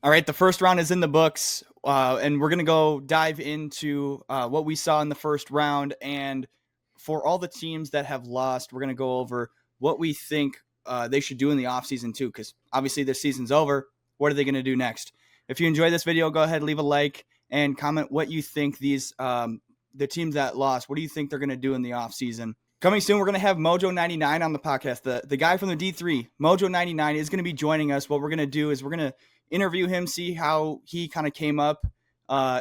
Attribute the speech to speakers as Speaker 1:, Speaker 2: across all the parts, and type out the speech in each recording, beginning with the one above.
Speaker 1: All right, the first round is in the books, and we're going to go dive into what we saw in the first round. And for all the teams that have lost, we're going to go over what we think they should do in the offseason, too, because obviously their season's over. What are they going to do next? If you enjoy this video, go ahead, leave a like, and comment what you think the teams that lost, what do you think they're going to do in the offseason? Coming soon, we're going to have Mojo99 on the podcast. The guy from the D3, Mojo99, is going to be joining us. What we're going to do is we're going to interview him, see how he kind of came up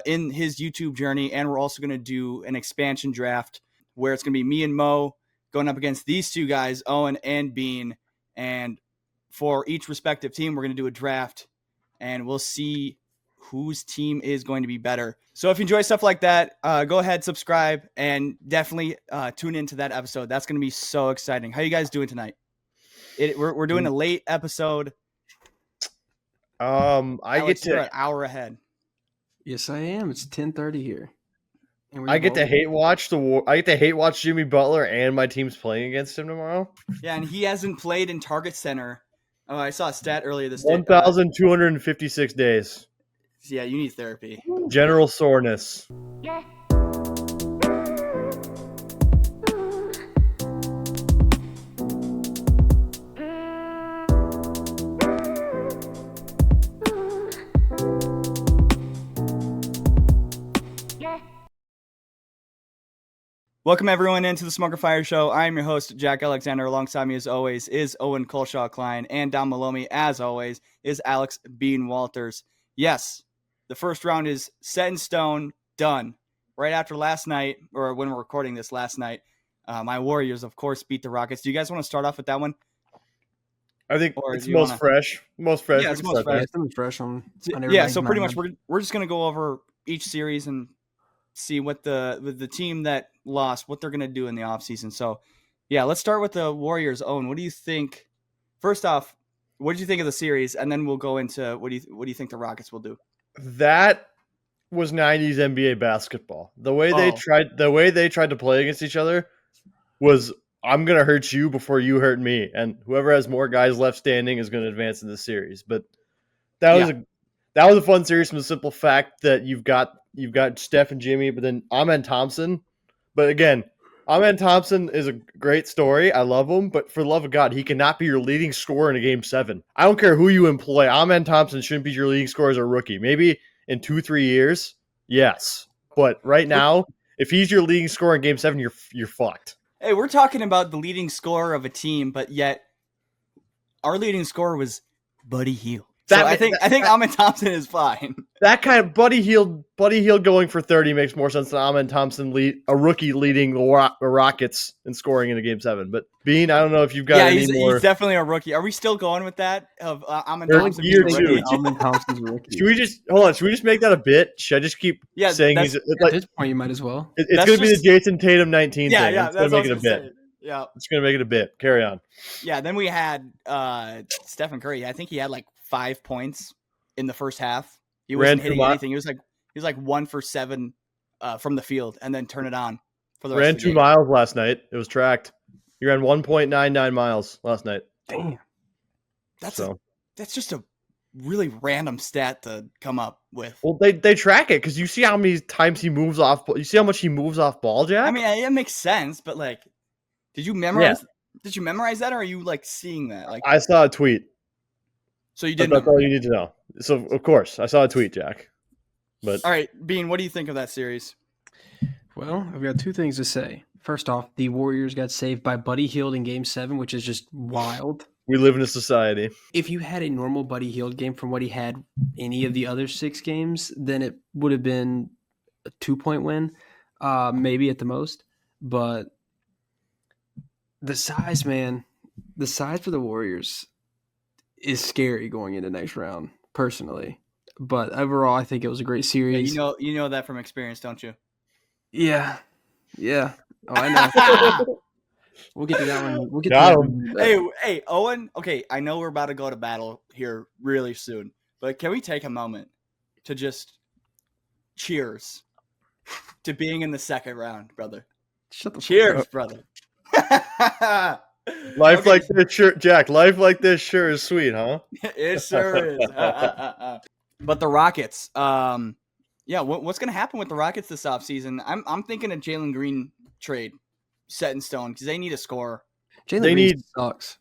Speaker 1: in his YouTube journey. And we're also going to do an expansion draft where it's going to be me and Mo going up against these two guys, Owen and Bean. And for each respective team, we're going to do a draft and we'll see whose team is going to be better. So if you enjoy stuff like that, go ahead, subscribe, and definitely tune into that episode. That's going to be so exciting. How you guys doing tonight? We're doing a late episode.
Speaker 2: Alex,
Speaker 1: you're an hour ahead.
Speaker 3: Yes, I am. It's 10:30 here.
Speaker 2: I get to hate watch I get to hate watch Jimmy Butler, and my team's playing against him tomorrow.
Speaker 1: Yeah, and he hasn't played in Target Center. Oh, I saw a stat earlier this day.
Speaker 2: 1,256 days.
Speaker 1: Yeah, you need therapy.
Speaker 2: General soreness.
Speaker 1: Welcome everyone into the Smoker Fire Show. I'm your host, Jack Alexander. Alongside me as always is Owen Colshaw-Klein, and down below me, as always, is Alex Bean Walters. Yes, the first round is set in stone, done. Right after last night, or when we're recording this last night, my Warriors, of course, beat the Rockets. Do you guys want to start off with that one?
Speaker 2: I think it's most fresh. Most fresh.
Speaker 1: Yeah, it's most fresh.
Speaker 3: It's fresh
Speaker 1: Yeah, so pretty much we're just going to go over each series and see what the team that lost, what they're going to do in the offseason. So, yeah, let's start with the Warriors. Owen, what do you think? First off, what did you think of the series? And then we'll go into what do you think the Rockets will do?
Speaker 2: That was 90s NBA basketball. The way they tried to play against each other was, I'm going to hurt you before you hurt me, and whoever has more guys left standing is going to advance in the series. But that was a fun series from the simple fact that you've got Steph and Jimmy, but then Amen Thompson. But again, Amen Thompson is a great story. I love him, but for the love of God, he cannot be your leading scorer in a Game 7. I don't care who you employ. Amen Thompson shouldn't be your leading scorer as a rookie. Maybe in 2-3 years, yes. But right now, if he's your leading scorer in Game 7, you're fucked.
Speaker 1: Hey, we're talking about the leading scorer of a team, but yet our leading scorer was Buddy Hield. So I think Amen Thompson is fine. That
Speaker 2: kind of Buddy Hield going for 30 makes more sense than Amen Thompson a rookie leading the Rockets in scoring in a Game 7. But Bean, I don't know if you've got any more.
Speaker 1: He's definitely a rookie. Are we still going with that of Amen Thompson?
Speaker 2: Year two. Amen Thompson's rookie. Should we just make that a bit? Should I just keep saying he's
Speaker 3: at this point? You might as well.
Speaker 2: It's going to be the Jason Tatum 19 thing.
Speaker 1: Yeah,
Speaker 2: it's going to make it a bit.
Speaker 1: Yeah,
Speaker 2: it's going to make it a bit. Carry on.
Speaker 1: Yeah, then we had Stephen Curry. I think he had like 5 points in the first half. He wasn't hitting anything. He was like 1 for 7 from the field, and then turn it on for the rest of the game.
Speaker 2: 2 miles last night. It was tracked. He ran 1.99 miles last night.
Speaker 1: Damn, that's just a really random stat to come up with.
Speaker 2: Well, they track it because you see how many times he moves off. You see how much he moves off ball, Jack.
Speaker 1: I mean, it makes sense, but like, did you memorize? Yeah. Did you memorize that, or are you like seeing that? Like,
Speaker 2: I saw a tweet.
Speaker 1: So you did.
Speaker 2: That's all you need to know. So of course, I saw a tweet, Jack. But
Speaker 1: all right, Bean, what do you think of that series?
Speaker 3: Well, I've got 2 things to say. First off, the Warriors got saved by Buddy Hield in Game 7, which is just wild.
Speaker 2: We live in a society.
Speaker 3: If you had a normal Buddy Hield game from what he had any of the other 6 games, then it would have been a 2-point win, maybe at the most. But the size, man, the size for the Warriors is scary going into next round, personally. But overall, I think it was a great series.
Speaker 1: Yeah, you know that from experience, don't you?
Speaker 3: Yeah. Oh, I know. We'll get to that one. We'll get to that one.
Speaker 1: Hey, Owen. Okay, I know we're about to go to battle here really soon, but can we take a moment to just cheers to being in the second round, brother?
Speaker 3: Shut the
Speaker 1: cheers, brother.
Speaker 2: Life like this, sure, Jack. Life like this sure is sweet, huh?
Speaker 1: It sure is. But the Rockets, what's going to happen with the Rockets this offseason? I'm thinking a Jalen Green trade set in stone because they need a scorer.
Speaker 3: Jalen Green sucks.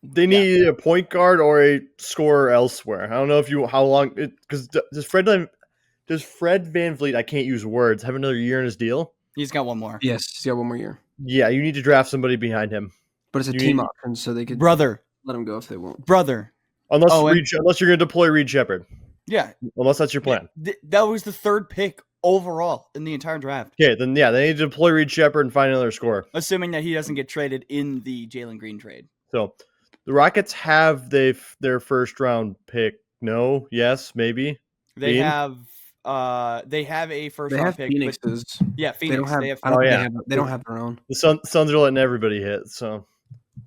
Speaker 2: They need a point guard or a scorer elsewhere. I don't know because does Fred VanVleet, I can't use words, have another year in his deal?
Speaker 1: He's got one more.
Speaker 3: Yes, he's got one more year.
Speaker 2: Yeah, you need to draft somebody behind him.
Speaker 3: But it's a team option, so they could let him go if they want.
Speaker 2: Unless you're going to deploy Reed Shepherd.
Speaker 1: Yeah.
Speaker 2: Unless that's your plan.
Speaker 1: That was the third pick overall in the entire draft.
Speaker 2: Okay, then they need to deploy Reed Shepherd and find another scorer.
Speaker 1: Assuming that he doesn't get traded in the Jalen Green trade.
Speaker 2: So the Rockets have their first round pick. No, yes, maybe.
Speaker 1: They have a first round pick.
Speaker 3: Phoenix's.
Speaker 1: Phoenix.
Speaker 3: They don't have their own.
Speaker 2: The Suns are letting everybody hit. So,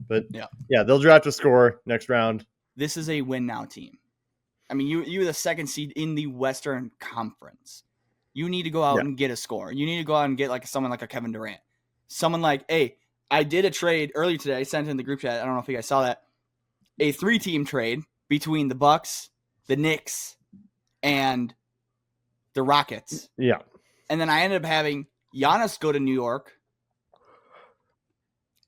Speaker 2: but they'll draft a scorer next round.
Speaker 1: This is a win now team. I mean, you're the second seed in the Western Conference. You need to go out and get a score. You need to go out and get someone like a Kevin Durant. Someone like, hey, I did a trade earlier today. I sent it in the group chat. I don't know if you guys saw that. A 3-team trade between the Bucks, the Knicks, and the Rockets.
Speaker 2: Yeah.
Speaker 1: And then I ended up having Giannis go to New York.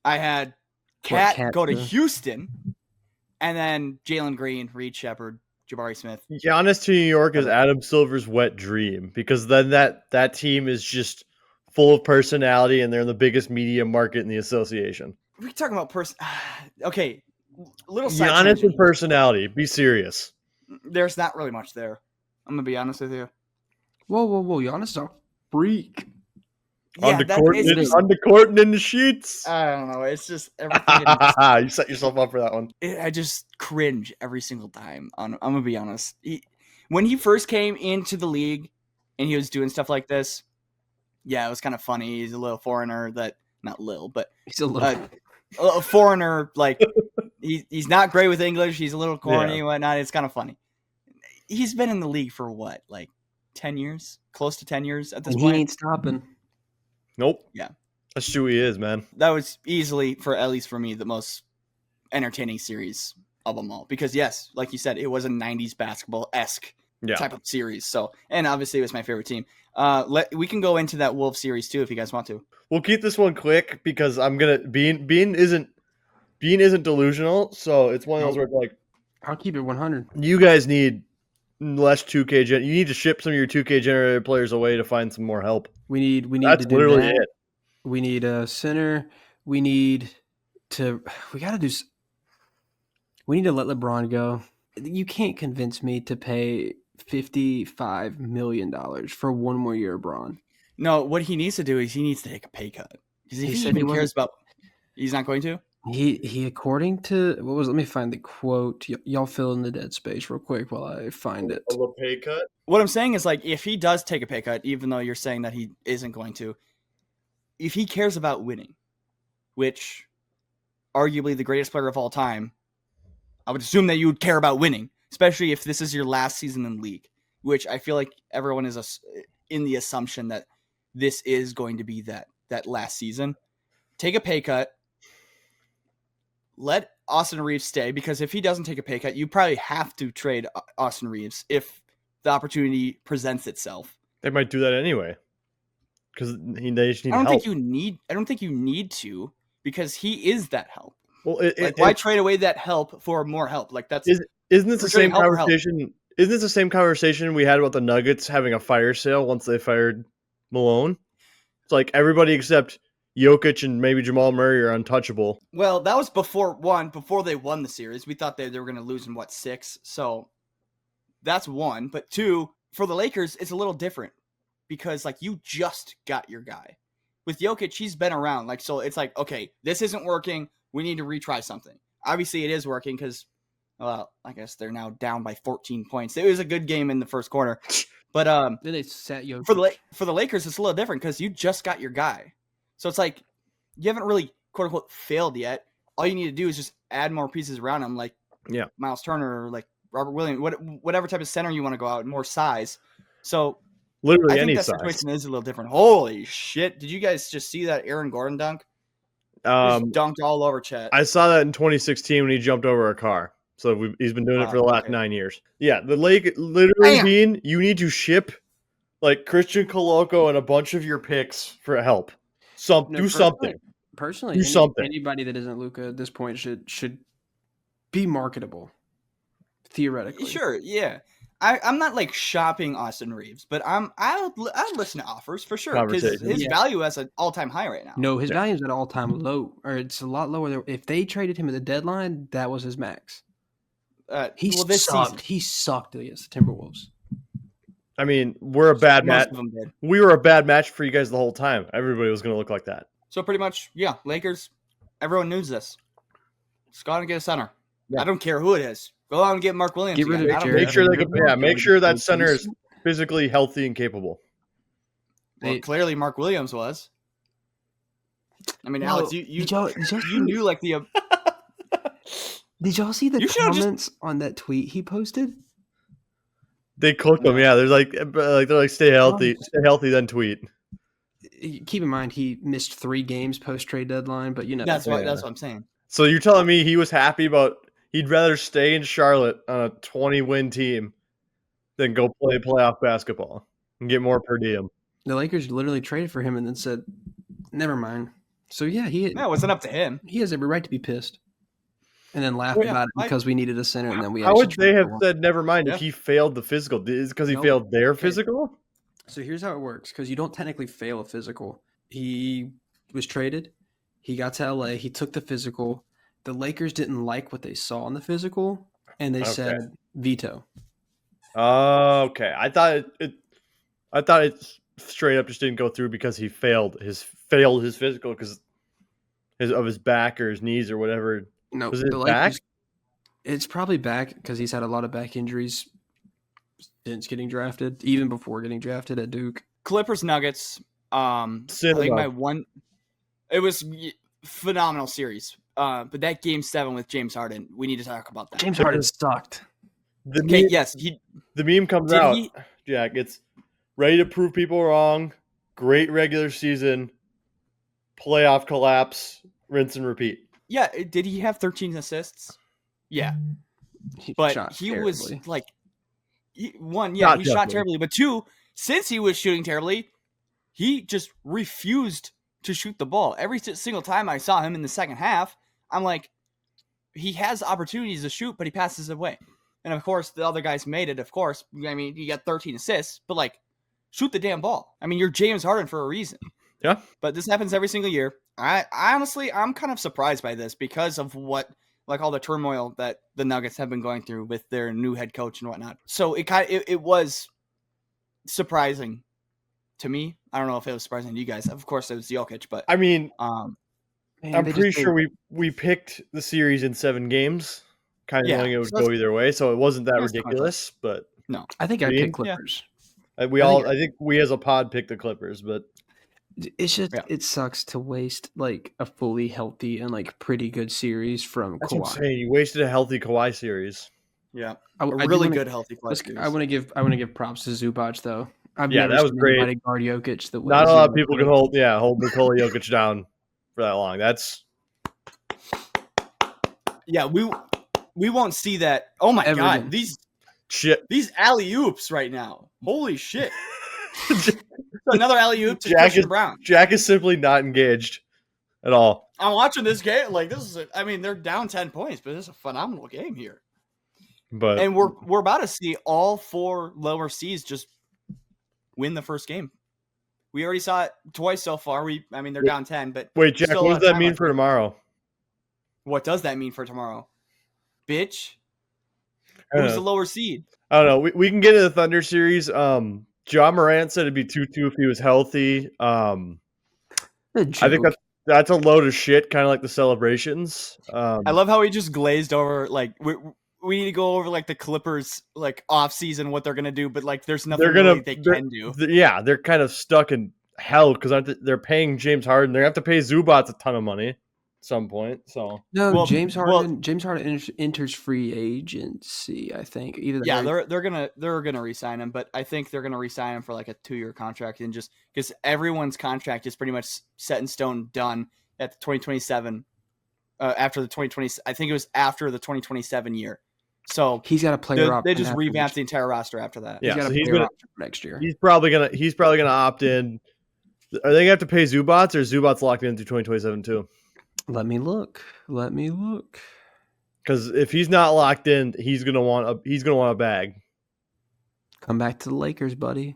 Speaker 1: I had Cat go to Houston. And then Jalen Green, Reed Shepherd, Jabari Smith.
Speaker 2: Giannis to New York is Adam Silver's wet dream because then that team is just full of personality and they're in the biggest media market in the association.
Speaker 1: We're talking about okay, little
Speaker 2: Giannis and personality. Be serious.
Speaker 1: There's not really much there. I'm gonna be honest with you.
Speaker 3: Whoa! Giannis is a freak.
Speaker 2: On the court and in the sheets.
Speaker 1: I don't know. It's just everything.
Speaker 2: You set yourself up for that one.
Speaker 1: I just cringe every single time. I'm gonna be honest. When he first came into the league and he was doing stuff like this, it was kind of funny. He's a little foreigner but he's a little foreigner. Like he's not great with English. He's a little corny and whatnot. It's kind of funny. He's been in the league for what, 10 years? Close to 10 years at this point.
Speaker 3: He ain't stopping.
Speaker 2: Nope.
Speaker 1: Yeah.
Speaker 2: That's who he is, man.
Speaker 1: That was easily, at least for me, the most entertaining series of them all. Because, yes, like you said, it was a 90s basketball-esque type of series. So, and obviously it was my favorite team. We can go into that Wolves series, too, if you guys want to.
Speaker 2: We'll keep this one quick because Bean isn't delusional. So it's one of those where
Speaker 3: I'll keep it 100.
Speaker 2: You guys need less 2K you need to ship some of your 2K generated players away to find some more help.
Speaker 3: We need
Speaker 2: That's
Speaker 3: to do
Speaker 2: literally
Speaker 3: that.
Speaker 2: it.
Speaker 3: We need a center. We need to let LeBron go. You can't convince me to pay $55 million for one more year of Braun.
Speaker 1: No, what he needs to do is he needs to take a pay cut. Because he even cares about he's not going to?
Speaker 3: He according to let me find the quote. Y'all fill in the dead space real quick while I find it.
Speaker 2: A pay cut?
Speaker 1: What I'm saying is if he does take a pay cut, even though you're saying that he isn't going to, if he cares about winning, which arguably the greatest player of all time, I would assume that you would care about winning, especially if this is your last season in the league, which I feel like everyone is in the assumption that this is going to be that last season. Take a pay cut. Let Austin Reeves stay, because if he doesn't take a pay cut, you probably have to trade Austin Reeves if the opportunity presents itself.
Speaker 2: They might do that anyway, because they just need
Speaker 1: help. I don't think you need to, because he is that help.
Speaker 2: Well,
Speaker 1: why trade away that help for more help?
Speaker 2: Isn't this the same conversation? Isn't this the same conversation we had about the Nuggets having a fire sale once they fired Malone? It's everybody except Jokic and maybe Jamal Murray are untouchable.
Speaker 1: Well, that was before they won the series. We thought they were going to lose in 6. So that's one. But 2, for the Lakers, it's a little different because you just got your guy. With Jokic, he's been around. So it's okay, this isn't working. We need to retry something. Obviously, it is working because, I guess they're now down by 14 points. It was a good game in the first quarter. But
Speaker 3: then they sat Jokic.
Speaker 1: For the Lakers, it's a little different because you just got your guy. So it's you haven't really, quote unquote, failed yet. All you need to do is just add more pieces around him, Miles Turner, or Robert Williams, whatever type of center you want to go out, more size. So
Speaker 2: literally
Speaker 1: I think
Speaker 2: any
Speaker 1: that
Speaker 2: size.
Speaker 1: situation is a little different. Holy shit. Did you guys just see that Aaron Gordon dunk? He dunked all over Chet.
Speaker 2: I saw that in 2016 when he jumped over a car. So he's been doing it for the last 9 years. Yeah, the Lake literally
Speaker 1: Bam!
Speaker 2: mean you need to ship like Christian Coloco and a bunch of your picks for help. Do something.
Speaker 3: Personally,
Speaker 2: Do something.
Speaker 3: Anybody that isn't Luka at this point should be marketable. Theoretically,
Speaker 1: Sure, yeah. I'm not like shopping Austin Reeves, but I'll listen to offers for sure because his value is an all-time high right now.
Speaker 3: No, his value is at all-time low, or it's a lot lower. If they traded him at the deadline, that was his max. This season he sucked against the Timberwolves.
Speaker 2: I mean, we're a bad match. We were a bad match for you guys the whole time. Everybody was going to look like that.
Speaker 1: So pretty much, yeah, Lakers. Everyone knows this. Just got to get a center. Yeah. I don't care who it is. Go out and get Mark Williams.
Speaker 3: Get rid of
Speaker 2: make sure that center is physically healthy and capable.
Speaker 1: Well, clearly Mark Williams was. I mean, Alex, you knew like the.
Speaker 3: Did y'all see the comments on that tweet he posted?
Speaker 2: They cooked him. Yeah, they're like stay healthy, then tweet.
Speaker 3: Keep in mind he missed 3 games post trade deadline, but
Speaker 1: that's what I'm saying.
Speaker 2: So you're telling me he was happy about he'd rather stay in Charlotte on a 20-win team than go play playoff basketball and get more per diem.
Speaker 3: The Lakers literally traded for him and then said, "Never mind." So it
Speaker 1: wasn't up to him.
Speaker 3: He has every right to be pissed, and then laugh about it because we needed a center, and then we.
Speaker 2: How would they have said never mind if he failed the physical? Is it because he failed their physical?
Speaker 3: So here's how it works: because you don't technically fail a physical. He was traded. He got to LA. He took the physical. The Lakers didn't like what they saw in the physical, and they said veto.
Speaker 2: Okay. I thought it straight up just didn't go through because he failed his physical because of his back or his knees or whatever.
Speaker 3: No,
Speaker 2: was it back?
Speaker 3: It's probably back because he's had a lot of back injuries since getting drafted, even before getting drafted at Duke.
Speaker 1: Clippers Nuggets. I think it was phenomenal series. But that Game 7 with James Harden, we need to talk about that.
Speaker 3: James Harden sucked.
Speaker 2: The meme comes out. Jack, it's ready to prove people wrong. Great regular season. Playoff collapse. Rinse and repeat.
Speaker 1: Yeah, did he have 13 assists? Yeah. But he was like, he shot terribly. But 2, since he was shooting terribly, he just refused to shoot the ball. Every single time I saw him in the second half, I'm like, he has opportunities to shoot, but he passes it away. And of course, the other guys made it, of course. I mean, you got 13 assists, but like, shoot the damn ball. I mean, you're James Harden for a reason.
Speaker 2: Yeah.
Speaker 1: But this happens every single year. I honestly, I'm kind of surprised by this because of all the turmoil that the Nuggets have been going through with their new head coach and whatnot. So it was surprising to me. I don't know if it was surprising to you guys. Of course, it was Jokic, but
Speaker 2: I mean, I'm pretty sure we picked the series in 7 games, kind of knowing it would go either way. So it wasn't that ridiculous, but
Speaker 3: no, I think I picked Clippers.
Speaker 2: I think we as a pod picked the Clippers, but
Speaker 3: it's just it sucks to waste like a fully healthy and like pretty good series from
Speaker 2: That's
Speaker 3: Kawhi.
Speaker 2: What I'm saying. You wasted a healthy Kawhi series.
Speaker 1: Yeah, a really good healthy Kawhi series.
Speaker 3: I want to give props to Zubac though.
Speaker 2: That was great.
Speaker 3: Guard Jokic
Speaker 2: Not a lot of people can hold Nikola Jokic down for that long. That's
Speaker 1: we won't see that. Oh my god, these alley-oops right now. Holy shit. Another alley-oop to Christian Brown.
Speaker 2: Jack is simply not engaged at all.
Speaker 1: I'm watching this game like this is they're down 10 points, but this is a phenomenal game here. And we're about to see all 4 lower seeds just win the first game. We already saw it twice so far. They're down 10, but
Speaker 2: wait, Jack, what does that mean for tomorrow?
Speaker 1: What does that mean for tomorrow? Bitch. Who's the lower seed?
Speaker 2: I don't know. We can get into the Thunder series. Ja Morant said it'd be 2-2 if he was healthy. I think that's a load of shit, kind of like the celebrations.
Speaker 1: I love how he just glazed over. Like we need to go over like the Clippers like off season, what they're gonna do, but like there's nothing they can do.
Speaker 2: They're kind of stuck in hell because they're paying James Harden. They're gonna have to pay Zubac a ton of money at some point. So
Speaker 3: James Harden enters free agency. I think
Speaker 1: they're gonna re-sign him, but I think they're gonna re-sign him for like a 2-year contract, and just because everyone's contract is pretty much set in stone, done at the 2027. After the 2020, I think it was after the 2027 year. So
Speaker 3: He's got a player option.
Speaker 1: they just revamped the entire roster after that.
Speaker 2: Yeah,
Speaker 3: He's got
Speaker 2: so
Speaker 3: a player option for next year.
Speaker 2: He's probably gonna opt in. Are they gonna have to pay Zubats, or Zubats locked in through 2027 too?
Speaker 3: Let me look.
Speaker 2: Because if he's not locked in, he's gonna want a bag.
Speaker 3: Come back to the Lakers, buddy.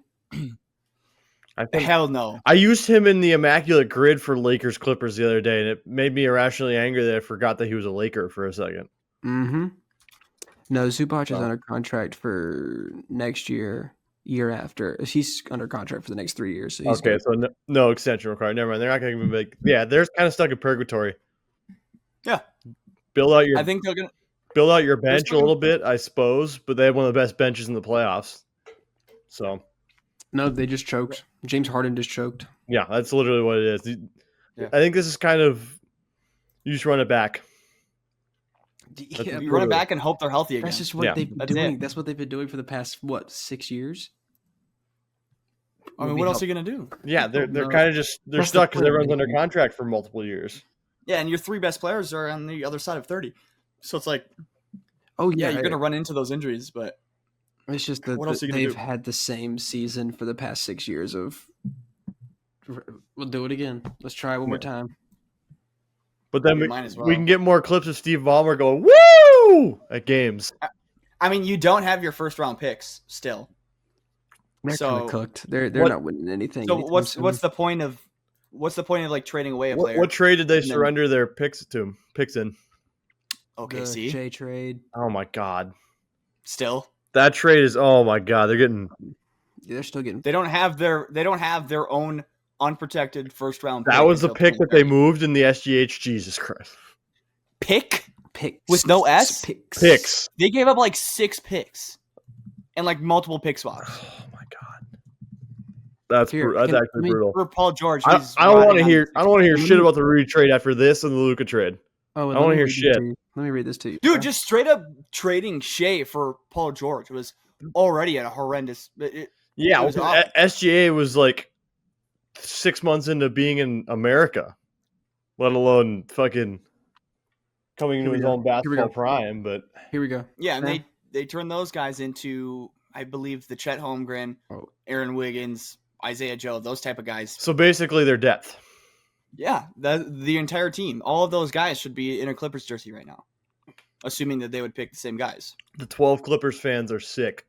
Speaker 1: Hell no.
Speaker 2: I used him in the immaculate grid for Lakers Clippers the other day, and it made me irrationally angry that I forgot that he was a Laker for a second.
Speaker 3: Mm-hmm. No, Zubac is under contract for next year after. He's under contract for the next 3 years. So he's
Speaker 2: okay, so no extension required. Never mind. They're not going to even make. Yeah, they're kind of stuck in purgatory.
Speaker 1: Yeah.
Speaker 2: I
Speaker 1: think they're going to
Speaker 2: build out your bench a little bit, I suppose, but they have one of the best benches in the playoffs. So.
Speaker 3: No, they just choked. James Harden just choked.
Speaker 2: Yeah, that's literally what it is.
Speaker 1: Yeah.
Speaker 2: I think this is kind of you just run it back.
Speaker 3: Yeah,
Speaker 1: you run it back and hope they're healthy again.
Speaker 3: That's just what they've been doing.
Speaker 1: It.
Speaker 3: That's what they've been doing for the past 6 years.
Speaker 1: I mean, what else are you gonna do?
Speaker 2: Yeah, they're kind of just stuck because everyone's under contract for multiple years.
Speaker 1: Yeah, and your 3 best players are on the other side of 30, so it's like,
Speaker 3: yeah,
Speaker 1: you're gonna run into those injuries, but
Speaker 3: it's just that they've had the same season for the past 6 years of. We'll do it again. Let's try it one more time.
Speaker 2: But then we can get more clips of Steve Ballmer going woo at games.
Speaker 1: I mean, you don't have your first round picks still.
Speaker 3: They're kind of cooked. They're not winning anything.
Speaker 1: So what's the point of like trading away a player?
Speaker 2: What trade did they surrender their picks in?
Speaker 1: OKC
Speaker 3: J trade.
Speaker 2: Oh my god.
Speaker 1: Still.
Speaker 2: That trade is my god.
Speaker 3: They're still getting.
Speaker 1: They don't have their own unprotected first round.
Speaker 2: That was the pick that they moved in the SGH. Jesus Christ.
Speaker 1: Picks with no S.
Speaker 2: Picks.
Speaker 1: They gave up like 6 picks, and like multiple pick swaps.
Speaker 2: Oh my god. That's actually brutal.
Speaker 1: For Paul George,
Speaker 2: I don't want to hear shit about the Rudy trade after this and the Luka trade.
Speaker 3: Oh,
Speaker 2: I don't want to hear shit.
Speaker 3: Let me read this to you,
Speaker 1: dude. Just straight up trading Shea for Paul George was already a horrendous.
Speaker 2: SGA was like 6 months into being in America, let alone fucking coming into his own basketball prime. But
Speaker 3: here we go.
Speaker 1: Yeah, and they turned those guys into, I believe, the Chet Holmgren, Aaron Wiggins, Isaiah Joe, those type of guys.
Speaker 2: So basically, their depth.
Speaker 1: Yeah, the entire team, all of those guys should be in a Clippers jersey right now, assuming that they would pick the same guys.
Speaker 2: The 12 Clippers fans are sick.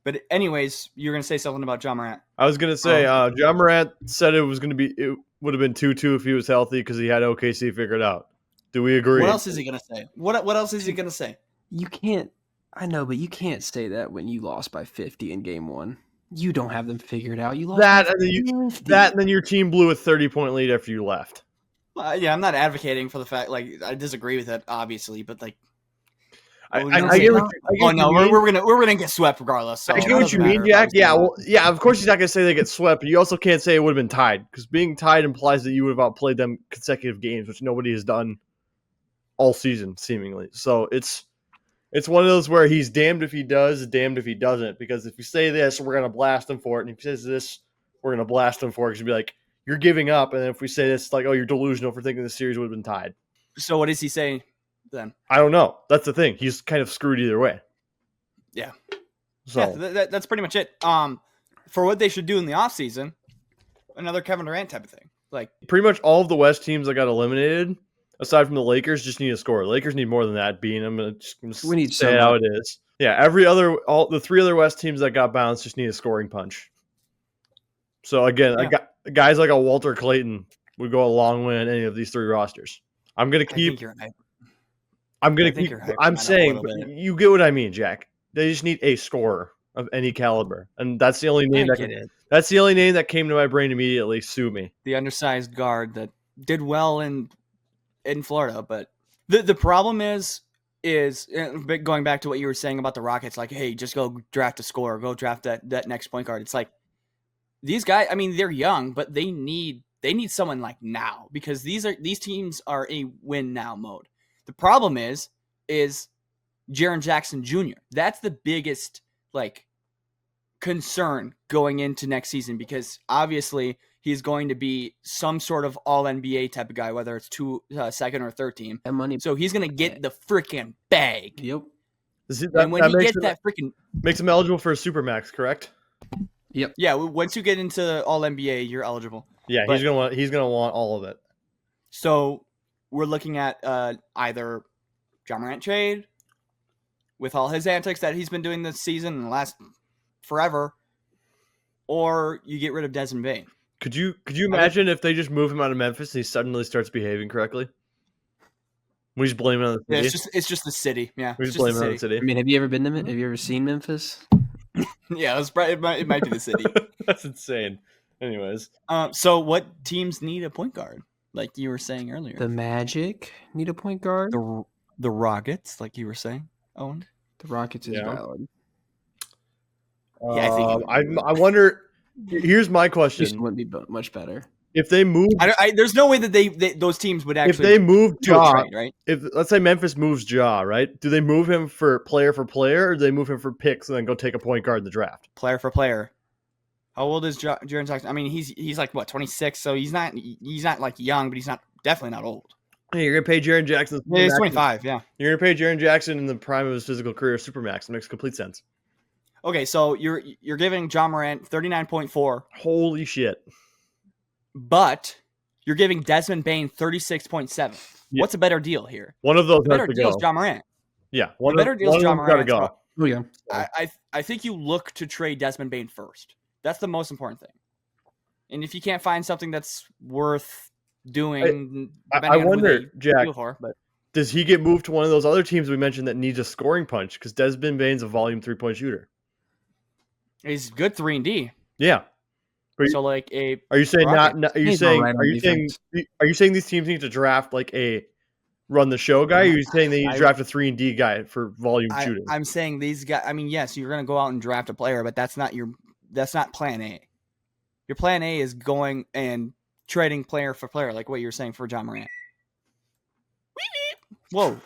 Speaker 1: But anyways, you're gonna say something about John Morant.
Speaker 2: I was gonna say John Morant said it would have been 2-2 if he was healthy because he had OKC figured out. Do we agree?
Speaker 1: What else is he gonna say? What else is he gonna say?
Speaker 3: You can't. I know, but you can't say that when you lost by 50 in game 1. You don't have them figured out. You lost
Speaker 2: and then your team blew a 30-point lead after you left.
Speaker 1: Yeah, I'm not advocating for the fact, like, I disagree with it, obviously, but like,
Speaker 2: I get what
Speaker 1: we're gonna get swept regardless. So
Speaker 2: I get what you mean, Jack. Yeah, of course he's not gonna say they get swept, but you also can't say it would have been tied because being tied implies that you would have outplayed them consecutive games, which nobody has done all season, seemingly. So it's one of those where he's damned if he does, damned if he doesn't. Because if you say this, we're gonna blast him for it, and if he says this, we're gonna blast him for it. Because you'd be like, you're giving up, and then if we say this, it's like, oh, you're delusional for thinking the series would have been tied.
Speaker 1: So what is he saying then?
Speaker 2: I don't know. That's the thing. He's kind of screwed either way.
Speaker 1: Yeah.
Speaker 2: So
Speaker 1: that's pretty much it. For what they should do in the offseason, another Kevin Durant type of thing. Like
Speaker 2: pretty much all of the West teams that got eliminated, aside from the Lakers, just need a score. Lakers need more than that. Being them, we need to say how it is. Yeah, the 3 other West teams that got bounced just need a scoring punch. So again, guys like a Walter Clayton would go a long way on any of these 3 rosters. I'm saying, but you get what I mean, Jack. They just need a scorer of any caliber, and that's the only name that's the only name that came to my brain immediately. Sue me.
Speaker 1: The undersized guard that did well in Florida, but the problem is going back to what you were saying about the Rockets, like, hey, just go draft a scorer, go draft that next point guard. It's like these guys, I mean, they're young, but they need someone like now because these teams are a win now mode. The problem is Jaren Jackson Jr. That's the biggest like concern going into next season because obviously he's going to be some sort of all NBA type of guy, whether it's second or third team.
Speaker 3: And money.
Speaker 1: So he's going to get the freaking bag.
Speaker 3: Yep.
Speaker 1: And when he gets that freaking
Speaker 2: makes him eligible for a supermax, correct?
Speaker 3: Yep.
Speaker 1: Yeah, once you get into All NBA, you're eligible.
Speaker 2: Yeah,
Speaker 1: But-
Speaker 2: he's gonna want all of it.
Speaker 1: So we're looking at either John Morant trade with all his antics that he's been doing this season and last forever, or you get rid of Desmond Bane.
Speaker 2: Could you imagine if they just move him out of Memphis and he suddenly starts behaving correctly? We just blame it on the city.
Speaker 1: Yeah, it's just the city. Yeah,
Speaker 2: We just blame it on the city.
Speaker 3: I mean, have you ever been to? Have you ever seen Memphis?
Speaker 1: Yeah, it might be the city.
Speaker 2: That's insane. Anyways,
Speaker 1: so what teams need a point guard? Like you were saying earlier,
Speaker 3: The Magic need a point guard.
Speaker 1: the Rockets, like you were saying, Owen.
Speaker 3: The Rockets is valid.
Speaker 1: Yeah, I think
Speaker 2: I wonder. Here's my
Speaker 3: Houston
Speaker 2: question:
Speaker 3: wouldn't be much better.
Speaker 2: if they move,
Speaker 1: there's no way that those teams would actually.
Speaker 2: if they move
Speaker 1: do a
Speaker 2: Ja,
Speaker 1: trade, right?
Speaker 2: if let's say Memphis moves Ja, right? Do they move him for player, or do they move him for picks and then go take a point guard in the draft?
Speaker 1: Player for player. How old is Jaren Jackson? I mean, he's like what 26, so he's not like young, but he's definitely not old.
Speaker 2: Hey, you're gonna pay Jaren Jackson.
Speaker 1: Yeah, he's 25. Yeah.
Speaker 2: You're gonna pay Jaren Jackson in the prime of his physical career supermax. It makes complete sense.
Speaker 1: Okay, so you're giving John Morant 39.4.
Speaker 2: Holy shit!
Speaker 1: But you're giving Desmond Bane 36.7.
Speaker 2: Yeah.
Speaker 1: What's a better deal here?
Speaker 2: One of those
Speaker 1: The better
Speaker 2: has to
Speaker 1: deal is
Speaker 2: go.
Speaker 1: John Morant.
Speaker 2: Yeah,
Speaker 1: The better deal is John Morant.
Speaker 2: Go.
Speaker 3: Oh yeah.
Speaker 1: I think you look to trade Desmond Bane first. That's the most important thing. And if you can't find something that's worth doing,
Speaker 2: I wonder, Jack,
Speaker 1: but
Speaker 2: does he get moved to one of those other teams we mentioned that needs a scoring punch? Because Desmond Bane's a volume 3-point shooter.
Speaker 1: he's good 3-and-D.
Speaker 2: Yeah.
Speaker 1: So like
Speaker 2: Are you saying
Speaker 1: Rocket.
Speaker 2: Are you saying these teams need to draft like a run the show guy? Or are you saying they need to draft a 3-and-D guy for volume shooting?
Speaker 1: I'm saying these guys. I mean, yes, you're going to go out and draft a player, but that's not plan A. Your plan A is going and trading player for player, like what you were saying for John Morant. Whoa.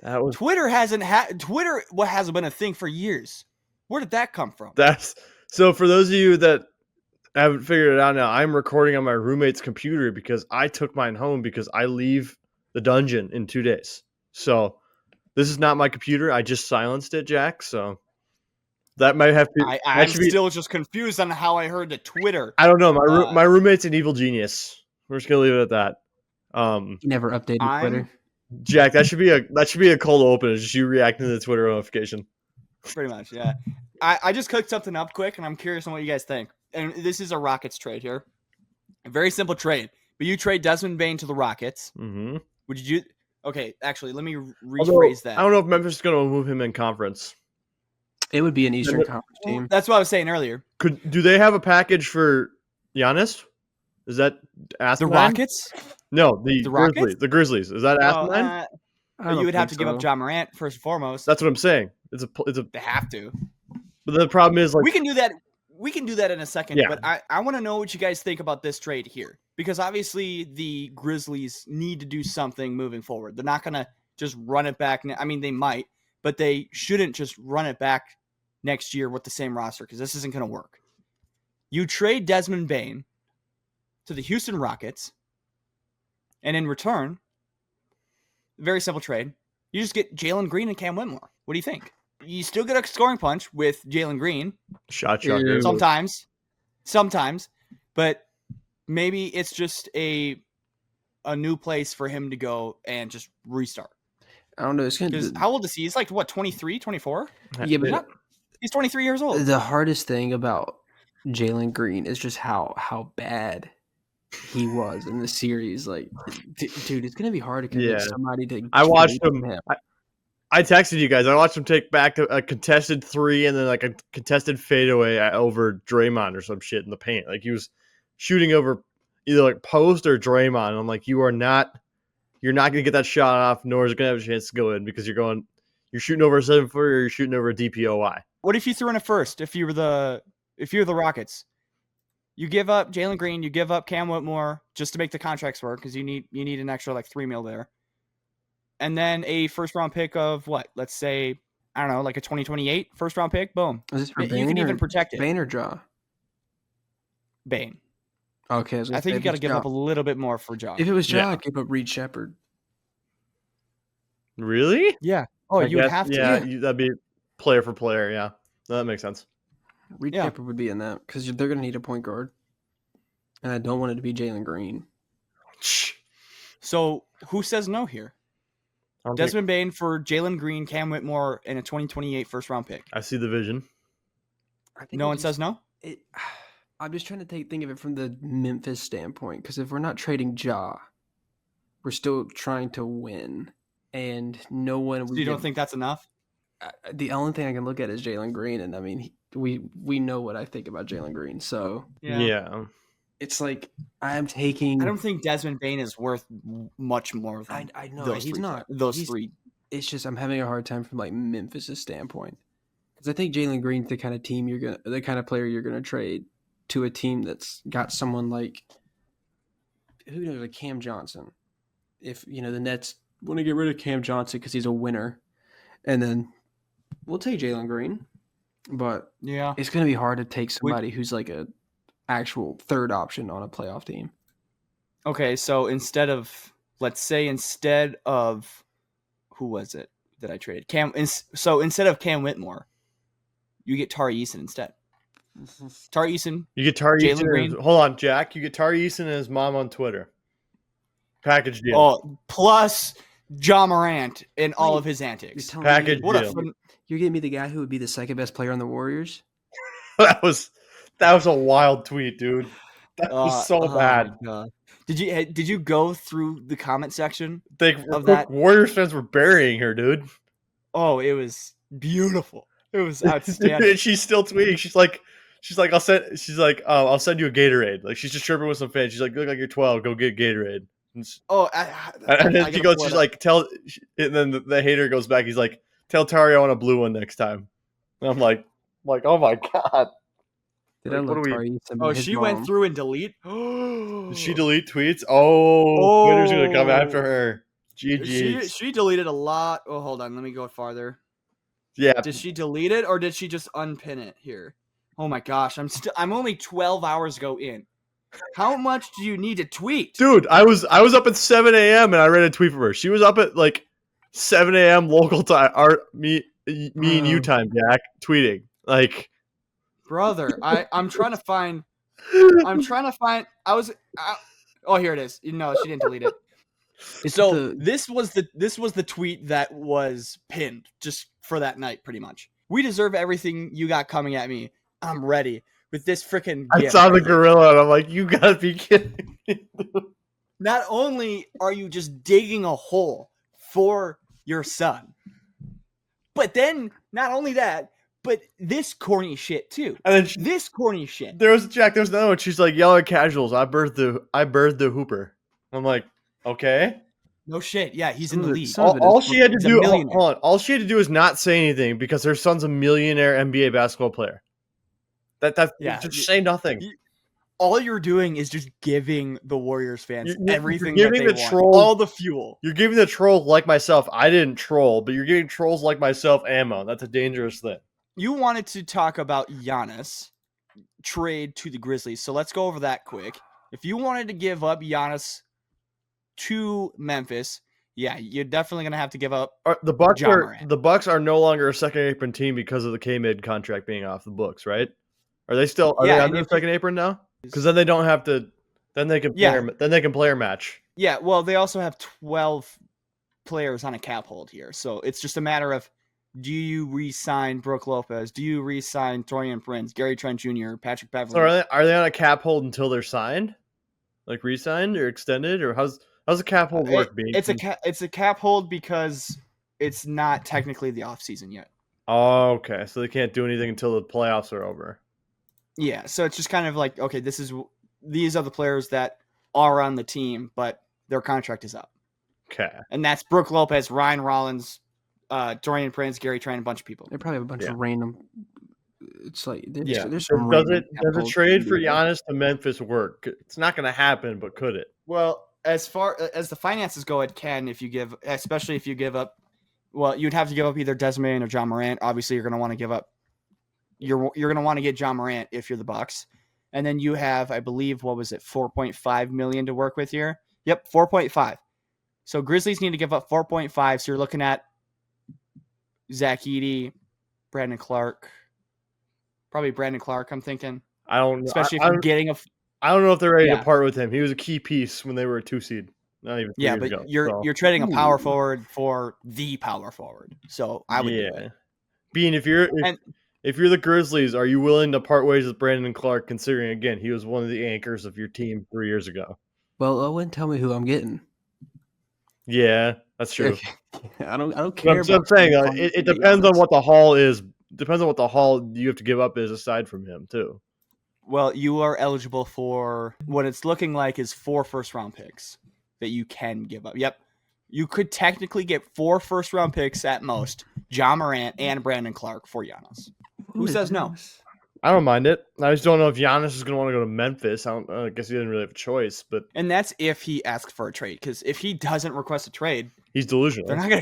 Speaker 2: That was
Speaker 1: Twitter hasn't been a thing for years. Where did that come from?
Speaker 2: So for those of you that haven't figured it out now, I'm recording on my roommate's computer because I took mine home because I leave the dungeon in 2 days. So this is not my computer. I just silenced it, Jack. So that might have to.
Speaker 1: I'm still just confused on how I heard the Twitter.
Speaker 2: I don't know. My roommate's an evil genius. We're just gonna leave it at that.
Speaker 3: He never updated Twitter.
Speaker 2: Jack, that should be a cold open. It's just you reacting to the Twitter notification.
Speaker 1: Pretty much, yeah. I just cooked something up quick, and I'm curious on what you guys think. And this is a Rockets trade here. A very simple trade. But you trade Desmond Bane to the Rockets.
Speaker 2: Mm-hmm.
Speaker 1: Would you do? Okay, actually, let me rephrase that.
Speaker 2: I don't know if Memphis is going to move him in conference.
Speaker 3: It would be an Eastern Conference team.
Speaker 1: That's what I was saying earlier.
Speaker 2: Do they have a package for Giannis? Is that asinine?
Speaker 1: The Rockets?
Speaker 2: No, the
Speaker 1: Rockets?
Speaker 2: Grizzlies. The Grizzlies. Is that asinine?
Speaker 1: You would have to give up John Morant first and foremost.
Speaker 2: That's what I'm saying.
Speaker 1: They have to.
Speaker 2: But the problem is, like,
Speaker 1: we can do that. We can do that in a second.
Speaker 2: Yeah.
Speaker 1: But I want to know what you guys think about this trade here, because obviously the Grizzlies need to do something moving forward. They're not going to just run it back. I mean, they might, but they shouldn't just run it back next year with the same roster, because this isn't going to work. You trade Desmond Bane to the Houston Rockets, and in return, very simple trade, you just get Jalen Green and Cam Whitmore. What do you think? You still get a scoring punch with Jalen Green.
Speaker 2: Shot.
Speaker 1: Sometimes, but maybe it's just a new place for him to go and just restart.
Speaker 3: I don't know.
Speaker 1: How old is he? He's like, what, 23, 24?
Speaker 3: Yeah, but
Speaker 1: he's 23 years old.
Speaker 3: The hardest thing about Jalen Green is just how bad he was in the series. Like, dude, it's gonna be hard to convince somebody to.
Speaker 2: I watched him. I texted you guys. I watched him take back a contested three and then like a contested fadeaway over Draymond or some shit in the paint. Like he was shooting over either like post or Draymond. And I'm like, you're not going to get that shot off, nor is it going to have a chance to go in because you're shooting over a 7-footer or you're shooting over a DPOY.
Speaker 1: What if you threw in a first? If you're the Rockets, you give up Jalen Green, you give up Cam Whitmore just to make the contracts work because you need an extra like $3 million there. And then a first-round pick of what? Let's say, I don't know, like a 2028 first-round pick. Boom.
Speaker 3: Is this for
Speaker 1: you can even protect it.
Speaker 3: Bane or Ja?
Speaker 1: Bane.
Speaker 3: Okay.
Speaker 1: I think you got to give up a little bit more for Ja.
Speaker 3: If it was Ja, I'd give up Reed Shepherd.
Speaker 2: Really?
Speaker 1: Yeah. Oh,
Speaker 2: I
Speaker 1: you would
Speaker 2: guess,
Speaker 1: have to.
Speaker 2: yeah,
Speaker 3: Yeah.
Speaker 2: that'd be player for player. Yeah, that makes sense.
Speaker 3: Reed
Speaker 1: Yeah.
Speaker 3: Camper would be in that because they're going to need a point guard, and I don't want it to be Jalen Green.
Speaker 1: So who says no here?
Speaker 2: I don't think-
Speaker 1: Desmond Bain for Jalen Green, Cam Whitmore, and a 2028 first round pick.
Speaker 2: I see the vision.
Speaker 3: I think
Speaker 1: No one says no?
Speaker 3: I'm just trying to think of it from the Memphis standpoint because if we're not trading Ja, we're still trying to win, and no one.
Speaker 1: So you don't think that's enough?
Speaker 3: The only thing I can look at is Jalen Green, and I mean we know what I think about Jalen Green, so
Speaker 2: Yeah.
Speaker 3: it's like I'm taking.
Speaker 1: I don't think Desmond Bain is worth much more than
Speaker 3: I know
Speaker 1: those
Speaker 3: he's
Speaker 1: three.
Speaker 3: not.
Speaker 1: Those
Speaker 3: He's-
Speaker 1: three.
Speaker 3: It's just I'm having a hard time from like Memphis' standpoint because I think Jalen Green's the kind of the kind of player you're gonna trade to a team that's got someone like who knows, like Cam Johnson. If the Nets want to get rid of Cam Johnson because he's a winner, and then we'll take Jalen Green, but
Speaker 1: Yeah.
Speaker 3: it's gonna be hard to take somebody who's like a actual third option on a playoff team.
Speaker 1: Okay, so instead of who was it that I traded? So instead of Cam Whitmore, you get Tari Eason instead. Tari Eason.
Speaker 2: You get Tari
Speaker 1: Jalen
Speaker 2: Eason.
Speaker 1: Green?
Speaker 2: Hold on, Jack. You get Tari Eason and his mom on Twitter. Package deal.
Speaker 1: Oh, plus Ja Morant and all
Speaker 3: Wait,
Speaker 1: of his antics.
Speaker 3: telling
Speaker 2: Package
Speaker 3: me
Speaker 1: What a
Speaker 2: deal.
Speaker 1: fun-
Speaker 3: you're giving me the guy who would be the second best player on the Warriors?
Speaker 2: that was a wild tweet, dude. That was so bad.
Speaker 1: my God. Did you go through the comment section?
Speaker 2: Of
Speaker 1: that-
Speaker 2: Warriors fans were burying her, dude.
Speaker 1: Oh, it was beautiful. It was outstanding.
Speaker 2: And she's still tweeting. She's like, I'll send you a Gatorade. Like she's just chirping with some fans. She's like, you look like you're 12. Go get Gatorade. And
Speaker 1: Oh,
Speaker 2: and then she goes, she's like, and then the hater goes back. He's like, tell Tari I want a blue one next time. And I'm like, oh my God.
Speaker 3: Did
Speaker 2: Like,
Speaker 3: I
Speaker 2: what
Speaker 3: love
Speaker 2: do we-
Speaker 3: Tari Eason?
Speaker 1: Oh,
Speaker 3: His
Speaker 1: she
Speaker 3: mom.
Speaker 1: went through and delete.
Speaker 2: Did she delete tweets? Oh, Twitter's gonna come after her. GG.
Speaker 1: She deleted a lot. Oh, hold on. Let me go farther.
Speaker 2: Yeah.
Speaker 1: Did she delete it or did she just unpin it here? Oh my gosh, I'm only 12 hours ago in. How much do you need to tweet?
Speaker 2: Dude, I was up at 7 a.m. and I read a tweet from her. She was up at like 7 a.m. local time. Me and you time, Jack, tweeting. Like,
Speaker 1: Brother, I'm trying to find. Oh, here it is. No, she didn't delete it. So this was the tweet that was pinned just for that night, pretty much. We deserve everything you got coming at me. I'm ready with this freaking.
Speaker 2: I saw the gorilla and I'm like, you gotta be kidding me.
Speaker 1: Not only are you just digging a hole for your son, but then not only that, but this corny shit too.
Speaker 2: And then
Speaker 1: this corny shit.
Speaker 2: There was another one. She's like, yellow casuals. I birthed the hooper. I'm like, okay.
Speaker 1: No shit. Yeah, he's in the league.
Speaker 2: All she had to do,
Speaker 1: hold
Speaker 2: on. All she had to do is not say anything because her son's a millionaire NBA basketball player. Just say nothing.
Speaker 1: All you're doing is just giving the Warriors fans everything
Speaker 2: you're
Speaker 1: that
Speaker 2: giving
Speaker 1: they want.
Speaker 2: trolls,
Speaker 1: all the fuel.
Speaker 2: You're giving the trolls like myself. I didn't troll, but you're giving trolls like myself ammo. That's a dangerous thing.
Speaker 1: You wanted to talk about Giannis trade to the Grizzlies, so let's go over that quick. If you wanted to give up Giannis to Memphis, yeah, you're definitely gonna have to give up.
Speaker 2: The Bucks are no longer a second apron team because of the K-Mid contract being off the books, right? Are they still? Are they under the second apron now? Because then they don't have to. Then they can. Then they can player match.
Speaker 1: Yeah. Well, they also have 12 players on a cap hold here, so it's just a matter of: do you re-sign Brook Lopez? Do you re-sign Torian Prince, Gary Trent Jr., Patrick Beverley?
Speaker 2: So are they on a cap hold until they're signed, like re-signed or extended, or how's the cap hold work?
Speaker 1: It's a cap hold because it's not technically the off season yet.
Speaker 2: Oh, okay. So they can't do anything until the playoffs are over.
Speaker 1: Yeah, so it's just kind of like, okay, these are the players that are on the team, but their contract is up.
Speaker 2: Okay.
Speaker 1: And that's Brook Lopez, Ryan Rollins, Dorian Prince, Gary Trent, a bunch of people.
Speaker 3: They probably have a bunch of random. It's like there's
Speaker 2: Does
Speaker 3: some
Speaker 2: a trade for Giannis to Memphis work? It's not going to happen, but could it?
Speaker 1: Well, as far as the finances go, it can especially if you give up. Well, you'd have to give up either Desmond or John Morant. Obviously, you're going to want to give up. You're going to want to get John Morant if you're the Bucks, and then you have, I believe, what was it, $4.5 million to work with here? Yep, 4.5. So Grizzlies need to give up 4.5. So you're looking at Zach Edey, Brandon Clark. Probably Brandon Clark, I'm thinking.
Speaker 2: I don't know.
Speaker 1: Especially if you're getting
Speaker 2: I don't know if they're ready to
Speaker 1: Yeah.
Speaker 2: part with him. He was a key piece when they were a 2 seed. Not even 3
Speaker 1: Yeah,
Speaker 2: years
Speaker 1: but
Speaker 2: ago.
Speaker 1: you're trading a power forward for the power forward. So I would do it.
Speaker 2: Bean, if you're the Grizzlies, are you willing to part ways with Brandon Clark, considering again he was one of the anchors of your team 3 years ago?
Speaker 3: Well, Owen, tell me who I'm getting.
Speaker 2: Yeah, that's true.
Speaker 3: I don't care.
Speaker 2: I'm saying it depends on what the haul is. Depends on what the haul you have to give up is aside from him too.
Speaker 1: Well, you are eligible for what it's looking like is 4 first-round picks that you can give up. Yep. You could technically get 4 first-round picks at most, John Morant and Brandon Clark for Giannis. Who says no?
Speaker 2: I don't mind it. I just don't know if Giannis is going to want to go to Memphis. I guess he didn't really have a choice, but
Speaker 1: and that's if he asks for a trade. Because if he doesn't request a trade,
Speaker 2: he's delusional.
Speaker 1: They're not going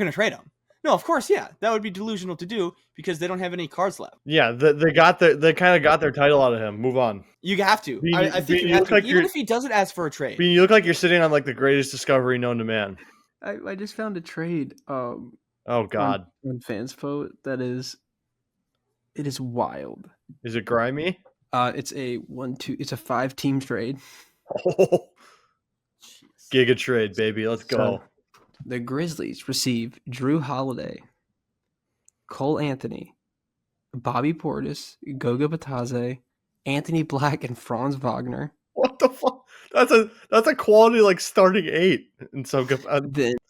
Speaker 1: to trade him. No, of course, yeah, that would be delusional to do because they don't have any cards left.
Speaker 2: Yeah, they kind of got their title out of him. Move on.
Speaker 1: You have to. I think you have to, even if he doesn't ask for a trade.
Speaker 2: You look like you're sitting on like the greatest discovery known to man.
Speaker 3: I just found a trade.
Speaker 2: Oh God.
Speaker 3: On Fanspo, it is wild.
Speaker 2: Is it grimy?
Speaker 3: It's a 5-team trade.
Speaker 2: Oh, Giga trade, baby. Let's go.
Speaker 3: So, the Grizzlies receive Drew Holiday, Cole Anthony, Bobby Portis, Goga Batadze, Anthony Black, and Franz Wagner.
Speaker 2: What the fuck? That's a quality like starting 8. And so
Speaker 3: then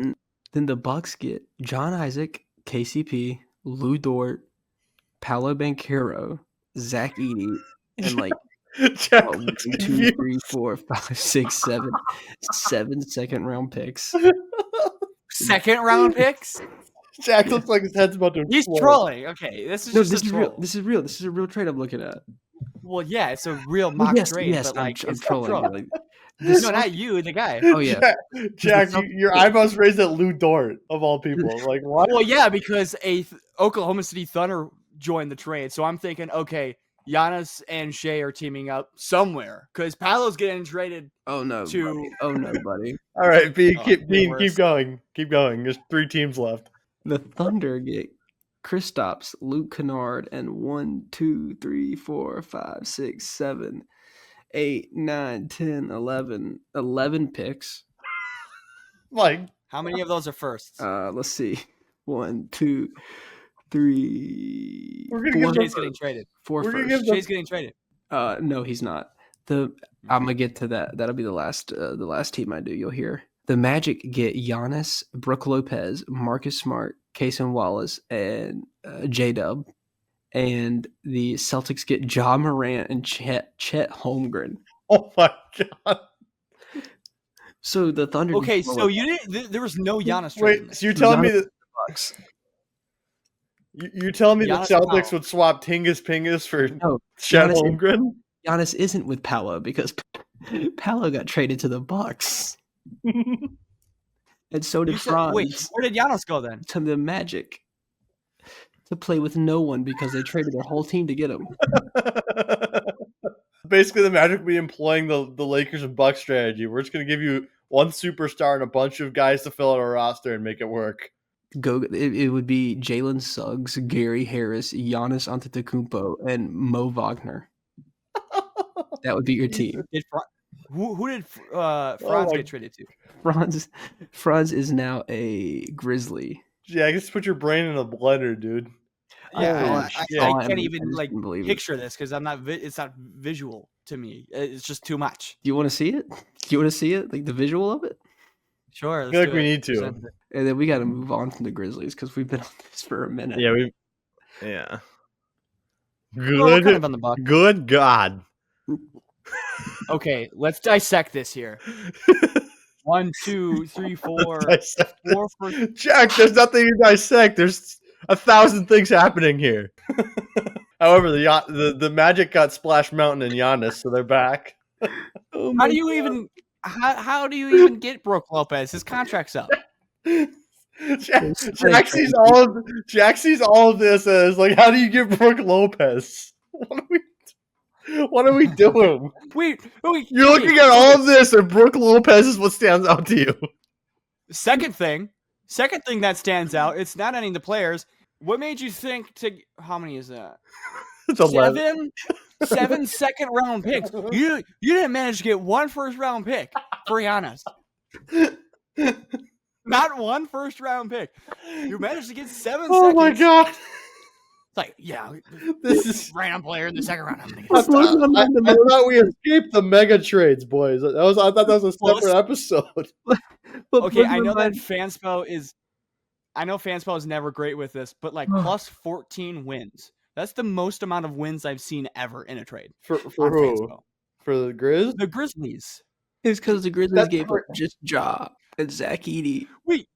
Speaker 3: the Bucks get John Isaac, KCP, Lou Dort, Paolo Banchero, Zach Edey, and like 1, 2, 3, 4, 5, 6, 7 second-round picks.
Speaker 1: Second-round picks?
Speaker 2: Jack looks like his head's about to explode.
Speaker 1: He's trolling. Okay, this is
Speaker 3: real. This is real. This is a real trade I'm looking at.
Speaker 1: Well, yeah, it's a real mock trade.
Speaker 3: Yes,
Speaker 1: but like,
Speaker 3: I'm trolling.
Speaker 1: No, not you, the guy.
Speaker 3: Oh yeah,
Speaker 2: Jack, your eyebrows raised at Lou Dort of all people. Like what?
Speaker 1: Well, yeah, because Oklahoma City Thunder joined the trade, so I'm thinking, okay, Giannis and Shea are teaming up somewhere because Paolo's getting traded.
Speaker 3: Oh no, buddy.
Speaker 2: All right, keep going. There's 3 teams left.
Speaker 3: The Thunder get Kristaps, Luke Kennard, and 1, 2, 3, 4, 5, 6, 7, 8, 9, 10, 11 picks.
Speaker 2: Like,
Speaker 1: how many of those are firsts?
Speaker 3: Let's see. 1, 2, 3.
Speaker 1: Shay's getting traded.
Speaker 3: 4 firsts.
Speaker 1: Shay's getting traded.
Speaker 3: No, he's not. I'm gonna get to that. That'll be the last team I do. You'll hear. The Magic get Giannis, Brook Lopez, Marcus Smart, Cason Wallace, and J-Dub. And the Celtics get Ja Morant and Chet Holmgren.
Speaker 2: Oh my God.
Speaker 3: So the Thunder.
Speaker 1: Okay, so you didn't. There was no Giannis trade.
Speaker 2: Wait, so you're telling me that you're telling me the Celtics would swap Tingus Pingus for Chet Holmgren?
Speaker 3: Giannis isn't with Paolo because Paolo got traded to the Bucks. And so did Franz.
Speaker 1: Wait, where did Giannis go then?
Speaker 3: To the Magic. To play with no one because they traded their whole team to get him.
Speaker 2: Basically, the Magic will be employing the Lakers and Bucks strategy. We're just going to give you one superstar and a bunch of guys to fill out our roster and make it work.
Speaker 3: It would be Jalen Suggs, Gary Harris, Giannis Antetokounmpo, and Mo Wagner. That would be your team.
Speaker 1: Who did Franz get traded to?
Speaker 3: Franz is now a Grizzly.
Speaker 2: Yeah, I guess put your brain in a blender, dude.
Speaker 1: Yeah, I can't even picture this because I'm not. It's not visual to me. It's just too much.
Speaker 3: Do you want to see it? Like the visual of it?
Speaker 1: Sure.
Speaker 2: I feel like we need to.
Speaker 3: And then we got to move on from the Grizzlies because we've been on this for a minute.
Speaker 2: Yeah.
Speaker 1: Good. Kind of on the Bucks.
Speaker 2: Good God.
Speaker 1: Okay, let's dissect this here. 1, 2, 3, 4. 4 for
Speaker 2: Jack. There's nothing to dissect. There's 1,000 things happening here. However, the Magic got Splash Mountain and Giannis, so they're back.
Speaker 1: How do you even get Brook Lopez? His contract's up.
Speaker 2: Jack sees all of this as like, how do you get Brook Lopez? What are we doing? You're looking at all of this, and Brook Lopez is what stands out to you.
Speaker 1: Second thing that stands out, it's not any of the players. What made you think to? How many is that?
Speaker 2: It's 11.
Speaker 1: 7 second-round picks. You didn't manage to get one first-round pick for Giannis. Not one first-round pick. You managed to get 7 seconds.
Speaker 2: Oh my god!
Speaker 1: It's like, yeah,
Speaker 2: This is
Speaker 1: random player in the second round. I'm gonna get
Speaker 2: I
Speaker 1: stuck.
Speaker 2: thought we escaped the mega trades, boys. I thought that was a separate episode.
Speaker 1: Okay, I know that Fanspo is never great with this, but like plus 14 wins. That's the most amount of wins I've seen ever in a trade.
Speaker 2: For
Speaker 1: on
Speaker 2: who?
Speaker 1: Fanspo.
Speaker 2: For the Grizz?
Speaker 1: The Grizzlies.
Speaker 3: It's because the Grizzlies gave up just Ja and Zach Edey.
Speaker 1: Wait,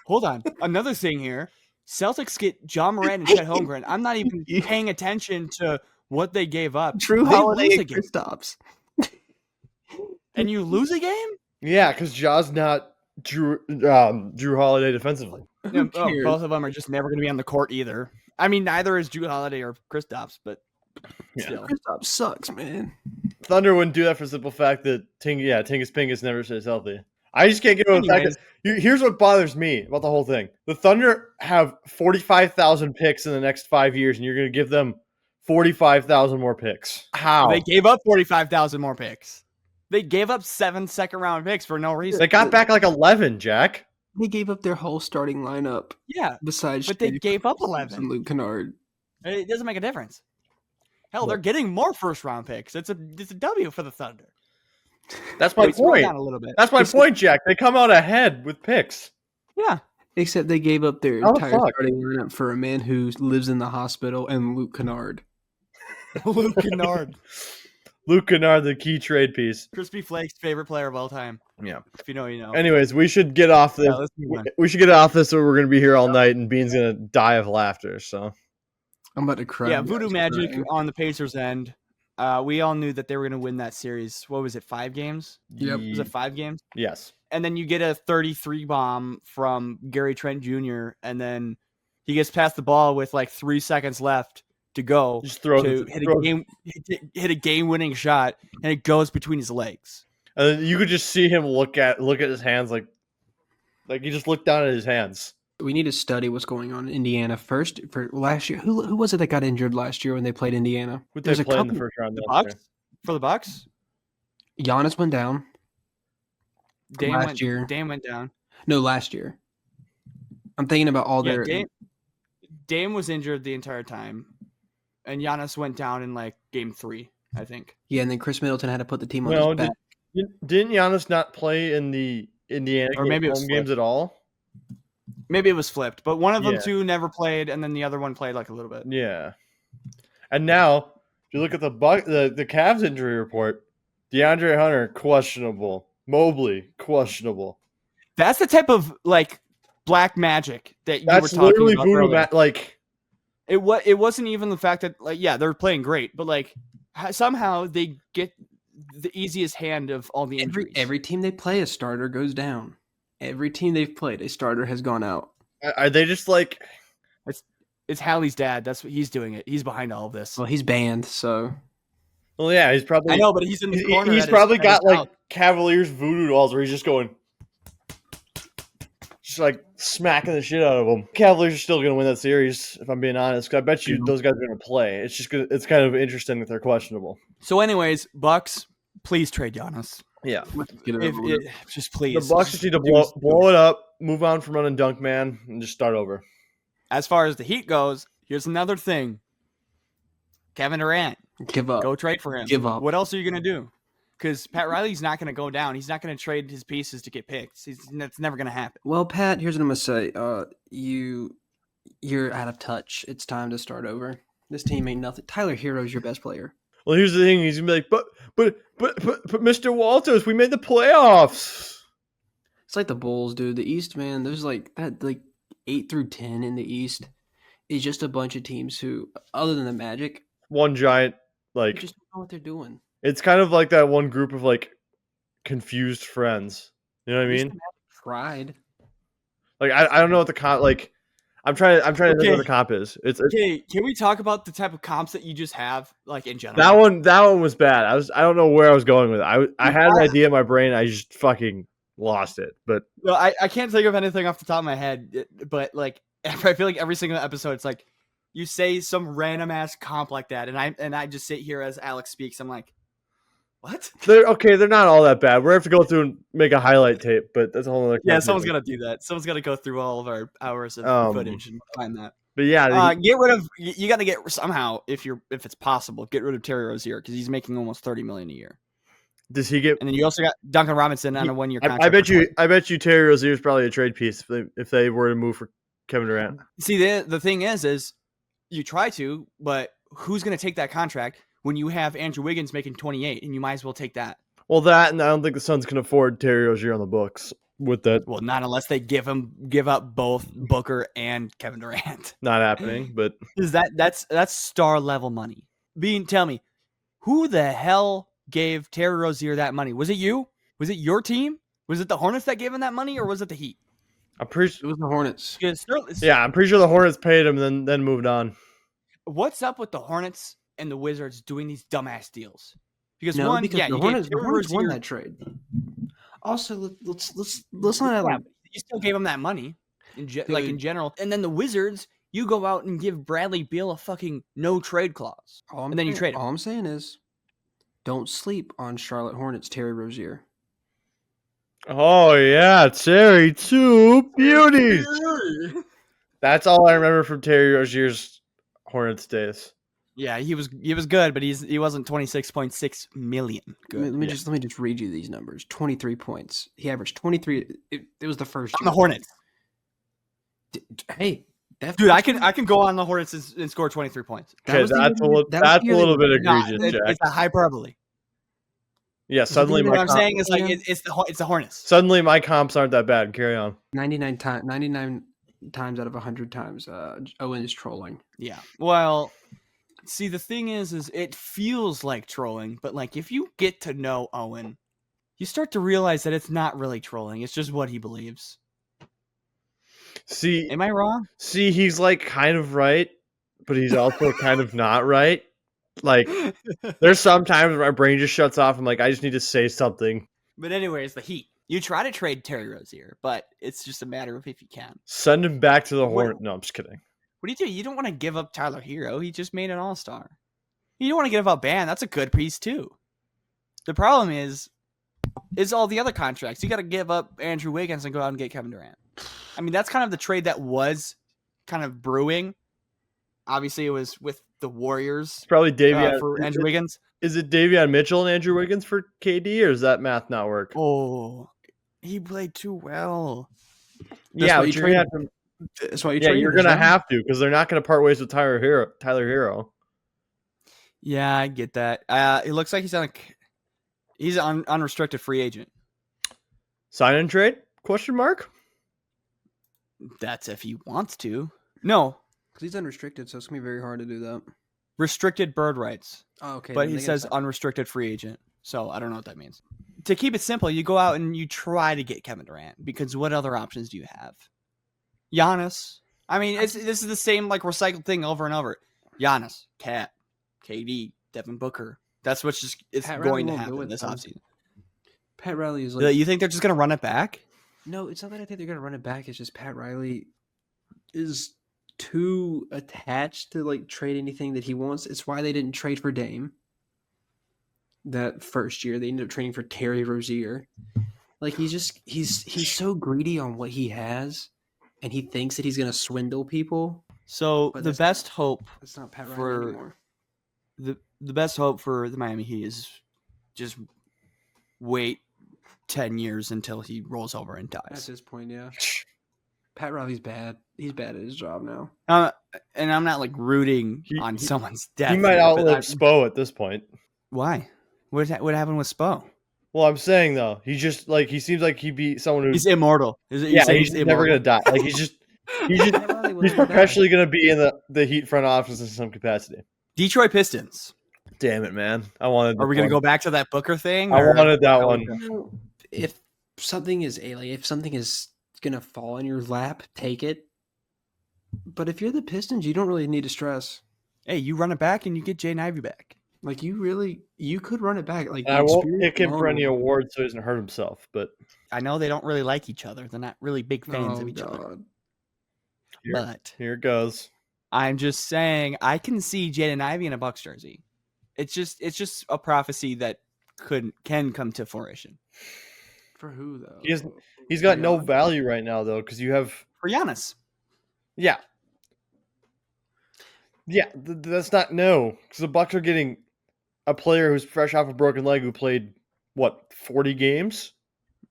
Speaker 1: hold on. Another thing here. Celtics get John Morant and Chet Holmgren. I'm not even paying attention to what they gave up.
Speaker 3: Drew Holiday and Kristaps.
Speaker 1: And you lose a game?
Speaker 2: Yeah, because Ja's not Drew Holiday defensively.
Speaker 1: Yeah, both of them are just never going to be on the court either. I mean, neither is Drew Holiday or Kristaps, but still.
Speaker 3: Kristaps sucks, man.
Speaker 2: Thunder wouldn't do that for the simple fact that Tingus Pingus never stays healthy. I just can't get over the fact that here's what bothers me about the whole thing. The Thunder have 45,000 picks in the next 5 years, and you're going to give them 45,000 more picks. How?
Speaker 1: They gave up 45,000 more picks. They gave up 7 second-round picks for no reason.
Speaker 2: They got back like 11, Jack.
Speaker 3: They gave up their whole starting lineup.
Speaker 1: Yeah,
Speaker 3: besides,
Speaker 1: but they gave up 11.
Speaker 3: And Luke Kennard.
Speaker 1: It doesn't make a difference. Hell, they're getting more first-round picks. It's a W for the Thunder.
Speaker 2: That's my point.
Speaker 1: Down a little bit.
Speaker 2: That's my point, Jack. They come out ahead with picks.
Speaker 1: Yeah.
Speaker 3: Except they gave up their entire starting lineup for a man who lives in the hospital and Luke Kennard.
Speaker 1: Luke Kennard.
Speaker 2: Luke Kennard, the key trade piece.
Speaker 1: Crispy Flake's favorite player of all time.
Speaker 2: Yeah.
Speaker 1: If you know, you know.
Speaker 2: Anyways, we should get off this.
Speaker 1: Yeah,
Speaker 2: we should get off this, or we're going to be here all night, and Bean's going to die of laughter. So
Speaker 3: I'm about to cry.
Speaker 1: Yeah, Voodoo Magic on the Pacers' end. We all knew that they were going to win that series. What was it, 5 games?
Speaker 3: Yep.
Speaker 1: Was it 5 games?
Speaker 2: Yes.
Speaker 1: And then you get a 33 bomb from Gary Trent Jr., and then he gets past the ball with like 3 seconds left to go.
Speaker 2: Just throw
Speaker 1: hit a game-winning shot, and it goes between his legs.
Speaker 2: You could just see him look at his hands like he just looked down at his hands.
Speaker 3: We need to study what's going on in Indiana first. For last year, who was it that got injured last year when they played Indiana?
Speaker 2: Who did they play in the first round?
Speaker 1: The Bucks? For the Bucks?
Speaker 3: Giannis went down.
Speaker 1: Dame
Speaker 3: last
Speaker 1: went down.
Speaker 3: No, last year. I'm thinking about all their.
Speaker 2: Dame
Speaker 1: was injured the entire time, and Giannis went down in like game 3, I think.
Speaker 3: Yeah, and then Chris Middleton had to put the team on his back.
Speaker 2: Didn't Giannis not play in the Indiana home games at all?
Speaker 1: Maybe it was flipped, but one of them two never played, and then the other one played like a little bit.
Speaker 2: Yeah. And now, if you look at the Cavs injury report, DeAndre Hunter, questionable. Mobley, questionable.
Speaker 1: That's the type of like black magic that you were talking about. That's literally voodoo. It wasn't even the fact that they're playing great, but like somehow they get the easiest hand of all the injuries.
Speaker 3: Every team they play, a starter goes down. Every team they've played, a starter has gone out.
Speaker 2: Are they just like...
Speaker 1: It's Hallie's dad. That's what he's doing it. He's behind all of this.
Speaker 3: Well, he's banned, so...
Speaker 2: Well, yeah, he's probably...
Speaker 1: I know, but he's in the corner.
Speaker 2: He's probably got like Cavaliers voodoo dolls where he's just going... Just like smacking the shit out of them. Cavaliers are still going to win that series, if I'm being honest. Because I bet you those guys are going to play. It's kind of interesting that they're questionable.
Speaker 1: So anyways, Bucks, please trade Giannis.
Speaker 2: Yeah.
Speaker 1: Just please.
Speaker 2: The Bucks just need to blow it up, move on from running Dunk Man, and just start over.
Speaker 1: As far as the Heat goes, here's another thing. Kevin Durant.
Speaker 3: Give up.
Speaker 1: Go trade for him.
Speaker 3: Give up.
Speaker 1: What else are you going to do? Because Pat Riley's not going to go down. He's not going to trade his pieces to get picks. That's never going to happen.
Speaker 3: Well, Pat, here's what I'm going to say. You're out of touch. It's time to start over. This team ain't nothing. Tyler Hero's your best player.
Speaker 2: Well, here's the thing. He's gonna be like, but Mr. Walters, we made the playoffs.
Speaker 3: It's like the Bulls, dude. The East, man. There's like 8 through 10 in the East is just a bunch of teams who, other than the Magic,
Speaker 2: one giant
Speaker 3: they just don't know what they're doing.
Speaker 2: It's kind of like that one group of like confused friends. You know what I mean?
Speaker 3: Tried.
Speaker 2: Like I don't know what the comp like. I'm trying to think what the comp is.
Speaker 1: Okay, can we talk about the type of comps that you just have, like in general?
Speaker 2: That one was bad. I don't know where I was going with it. I had an idea in my brain. I just fucking lost it. But
Speaker 1: no, I can't think of anything off the top of my head. But like I feel like every single episode, it's like you say some random ass comp like that, and I just sit here as Alex speaks. I'm like, what?
Speaker 2: They're not all that bad. We're gonna have to go through and make a highlight tape, but that's a whole other.
Speaker 1: Yeah, someone's gonna do that. Someone's gonna go through all of our hours of footage and find that.
Speaker 2: But yeah,
Speaker 1: get rid of. You got to get somehow if it's possible, get rid of Terry Rozier because he's making almost $30 million a year.
Speaker 2: Does he get?
Speaker 1: And then you also got Duncan Robinson on a 1-year contract.
Speaker 2: I bet you Terry Rozier is probably a trade piece if they were to move for Kevin Durant.
Speaker 1: See, the thing is you try to, but who's going to take that contract when you have Andrew Wiggins making 28, and you might as well take that.
Speaker 2: Well, that, and I don't think the Suns can afford Terry Rozier on the books with that.
Speaker 1: Well, not unless they give up both Booker and Kevin Durant.
Speaker 2: Not happening, but
Speaker 1: that's star level money. Tell me, who the hell gave Terry Rozier that money? Was it you? Was it your team? Was it the Hornets that gave him that money, or was it the Heat?
Speaker 2: I'm pretty sure
Speaker 3: it was the Hornets.
Speaker 2: Yeah, I'm pretty sure the Hornets paid him, then moved on.
Speaker 1: What's up with the Hornets and the Wizards doing these dumbass deals? Because
Speaker 3: the Hornets won that trade. Also, let's not.
Speaker 1: Yeah, you still gave him that money, in general, and then the Wizards, you go out and give Bradley Beal a fucking no trade clause, and then you trade him.
Speaker 3: All I'm saying is, don't sleep on Charlotte Hornets Terry Rozier.
Speaker 2: Oh yeah, Terry, two beauties. That's all I remember from Terry Rozier's Hornets days.
Speaker 1: Yeah, he was good, but he wasn't 26.6 million good.
Speaker 3: Let me just read you these numbers. 23 points. He averaged 23. It was the first
Speaker 1: on the Hornets.
Speaker 3: Hey,
Speaker 1: dude, I can go on the Hornets and score 23 points.
Speaker 2: Okay, that's a little bit egregious, Jack.
Speaker 1: It's a hyperbole.
Speaker 2: Yeah, suddenly
Speaker 1: what I'm saying is like it's the Hornets.
Speaker 2: Suddenly my comps aren't that bad. Carry on.
Speaker 3: 99 times out of 100 times, Owen is trolling.
Speaker 1: Yeah. Well, see, the thing is it feels like trolling, but like if you get to know Owen, you start to realize that it's not really trolling. It's just what he believes.
Speaker 2: See,
Speaker 1: am I wrong?
Speaker 2: See, he's like kind of right, but he's also kind of not right. Like, there's some times where my brain just shuts off. I'm like, I just need to say something.
Speaker 1: But anyways, the Heat. You try to trade Terry Rozier, but it's just a matter of if you can.
Speaker 2: Send him back to the Hornets. No, I'm just kidding.
Speaker 1: What do you do? You don't want to give up Tyler Hero. He just made an all-star. You don't want to give up Ban. That's a good piece, too. The problem is all the other contracts. You got to give up Andrew Wiggins and go out and get Kevin Durant. I mean, that's kind of the trade that was kind of brewing. Obviously, it was with the Warriors.
Speaker 2: It's probably Davion
Speaker 1: for Andrew Wiggins.
Speaker 2: Is it Davion Mitchell and Andrew Wiggins for KD, or does that math not work?
Speaker 1: Oh, he played too well.
Speaker 2: That's why you're going to have to, because they're not going to part ways with Tyler Hero.
Speaker 1: Yeah, I get that. It looks like he's an unrestricted free agent.
Speaker 2: Sign and trade? Question mark?
Speaker 1: That's if he wants to. No.
Speaker 3: Because he's unrestricted, so it's going to be very hard to do that.
Speaker 1: Restricted bird rights.
Speaker 3: Oh, okay.
Speaker 1: But he says unrestricted free agent. So I don't know what that means. To keep it simple, you go out and you try to get Kevin Durant, because what other options do you have? Giannis. I mean, this is the same like recycled thing over and over. Giannis, Cat, KD, Devin Booker. That's what's going to happen this offseason.
Speaker 3: Pat Riley is like...
Speaker 1: You think they're just going to run it back?
Speaker 3: No, it's not that I think they're going to run it back. It's just Pat Riley is too attached to like trade anything that he wants. It's why they didn't trade for Dame that first year. They ended up trading for Terry Rozier. Like he's so greedy on what he has, and he thinks that he's going to swindle people.
Speaker 1: So the best hope
Speaker 3: it's not Pat Riley anymore.
Speaker 1: The best hope for the Miami Heat is just wait 10 years until he rolls over and dies.
Speaker 3: At this point, yeah. Pat Riley's bad. He's bad at his job now.
Speaker 1: And I'm not like rooting on someone's death.
Speaker 2: He might outlive Spo at this point.
Speaker 1: Why? What happened with Spo?
Speaker 2: Well, I'm saying though, he just like he seems like he'd be someone who's
Speaker 1: immortal.
Speaker 2: He's never gonna die. Like he's perpetually gonna be in the Heat front office in some capacity.
Speaker 1: Detroit Pistons.
Speaker 2: Damn it, man! I wanted.
Speaker 1: Are we gonna go back to that Booker thing?
Speaker 2: I wanted that one.
Speaker 3: If something is gonna fall in your lap, take it. But if you're the Pistons, you don't really need to stress.
Speaker 1: Hey, you run it back and you get Jaden Ivey back.
Speaker 3: Like you could run it back. Like
Speaker 2: I won't pick him for any awards so he doesn't hurt himself. But
Speaker 1: I know they don't really like each other. They're not really big fans of each other. But
Speaker 2: here it goes.
Speaker 1: I'm just saying I can see Jaden Ivey in a Bucks jersey. It's just a prophecy that can come to fruition.
Speaker 3: For who though?
Speaker 2: He's got
Speaker 3: For
Speaker 2: no
Speaker 3: Giannis?
Speaker 2: value right now though, because you have
Speaker 1: For Giannis.
Speaker 2: yeah. That's not no, because the Bucks are getting a player who's fresh off a broken leg who played what 40 games,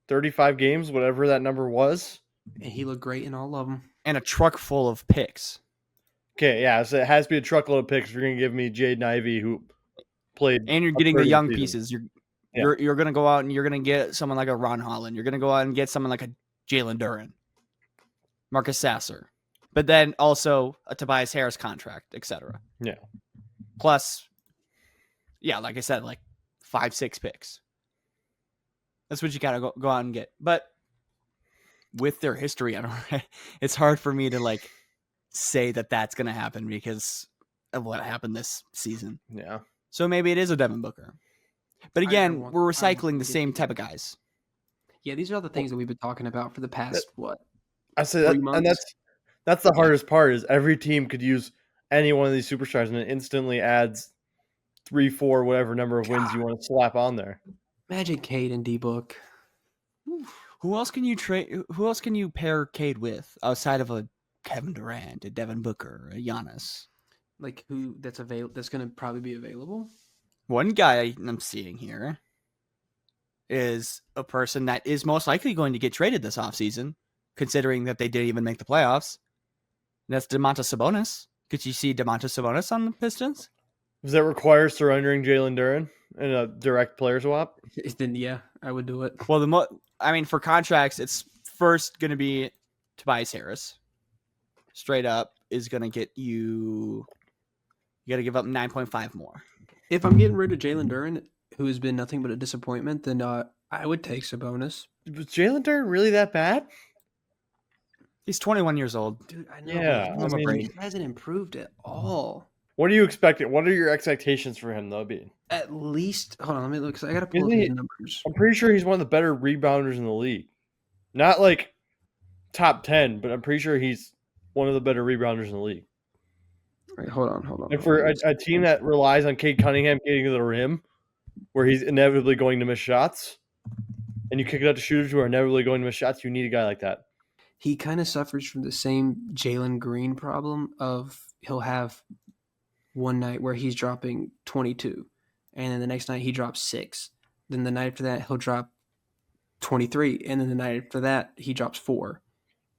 Speaker 2: 35 games, whatever that number was.
Speaker 3: And he looked great in all of them.
Speaker 1: And a truck full of picks.
Speaker 2: Okay, yeah, so it has to be a truckload of picks if you're gonna give me Jaden Ivey who played.
Speaker 1: And you're
Speaker 2: a
Speaker 1: getting the
Speaker 2: third of
Speaker 1: young
Speaker 2: season.
Speaker 1: pieces. You're gonna go out and you're gonna get someone like a Ron Holland. You're gonna go out and get someone like a Jalen Duren, Marcus Sasser, but then also a Tobias Harris contract, etc.
Speaker 2: Yeah.
Speaker 1: Plus, yeah, like I said, like 5-6 picks. That's what you gotta go out and get. But with their history, it's hard for me to like say that that's gonna happen because of what happened this season.
Speaker 2: Yeah.
Speaker 1: So maybe it is a Devin Booker. But again, we're recycling the same type of
Speaker 3: guy.
Speaker 1: guys.
Speaker 3: Yeah, these are all the things that we've been talking about for the past
Speaker 2: I say that, and that's the hardest part is every team could use any one of these superstars and it instantly adds 3, 4, whatever number of wins you want to slap on there.
Speaker 3: Imagine Cade and D-Book.
Speaker 1: Who else can you trade? Who else can you pair Cade with outside of a Kevin Durant, a Devin Booker, a Giannis?
Speaker 3: Like who that's going to probably be available?
Speaker 1: One guy I'm seeing here is a person that is most likely going to get traded this offseason, considering that they didn't even make the playoffs. And that's Domantas Sabonis. Could you see Domantas Sabonis on the Pistons?
Speaker 2: Does that require surrendering Jalen Duren in a direct player swap?
Speaker 3: Then yeah, I would do it.
Speaker 1: Well, for contracts, it's first going to be Tobias Harris. Straight up is going to get you. You got to give up 9.5 more.
Speaker 3: If I'm getting rid of Jalen Duren, who has been nothing but a disappointment, then I would take Sabonis.
Speaker 2: Was Jalen Duren really that bad?
Speaker 1: He's 21 years old.
Speaker 3: Dude, I know.
Speaker 2: Yeah,
Speaker 3: he hasn't improved at all.
Speaker 2: What are you expecting? What are your expectations for him, though, being?
Speaker 3: At least, hold on, let me look. Cause I got to pull up his numbers.
Speaker 2: I'm pretty sure he's one of the better rebounders in the league. Not like top 10, but I'm pretty sure he's one of the better rebounders in the league.
Speaker 3: All right, hold on.
Speaker 2: And for a team that relies on Cade Cunningham getting to the rim, where he's inevitably going to miss shots, and you kick it out to shooters who are inevitably going to miss shots, you need a guy like that.
Speaker 3: He kind of suffers from the same Jalen Green problem of he'll have one night where he's dropping 22, and then the next night he drops 6. Then the night after that he'll drop 23, and then the night after that he drops 4.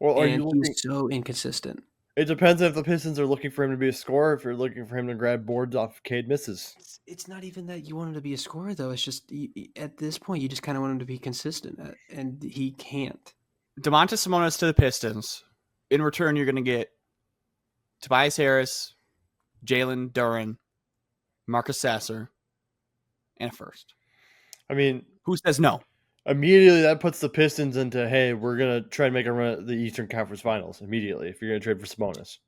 Speaker 2: Well,
Speaker 3: he's so inconsistent.
Speaker 2: It depends if the Pistons are looking for him to be a scorer, if you're looking for him to grab boards off Cade misses.
Speaker 3: It's not even that you want him to be a scorer, though. It's just at this point you just kind of want him to be consistent, and he can't.
Speaker 1: Domantas Sabonis to the Pistons. In return, you're going to get Tobias Harris, Jalen Duren, Marcus Sasser, and a first.
Speaker 2: I mean,
Speaker 1: who says no?
Speaker 2: Immediately, that puts the Pistons into, hey, we're going to try and make a run at the Eastern Conference Finals immediately if you're going to trade for Sabonis.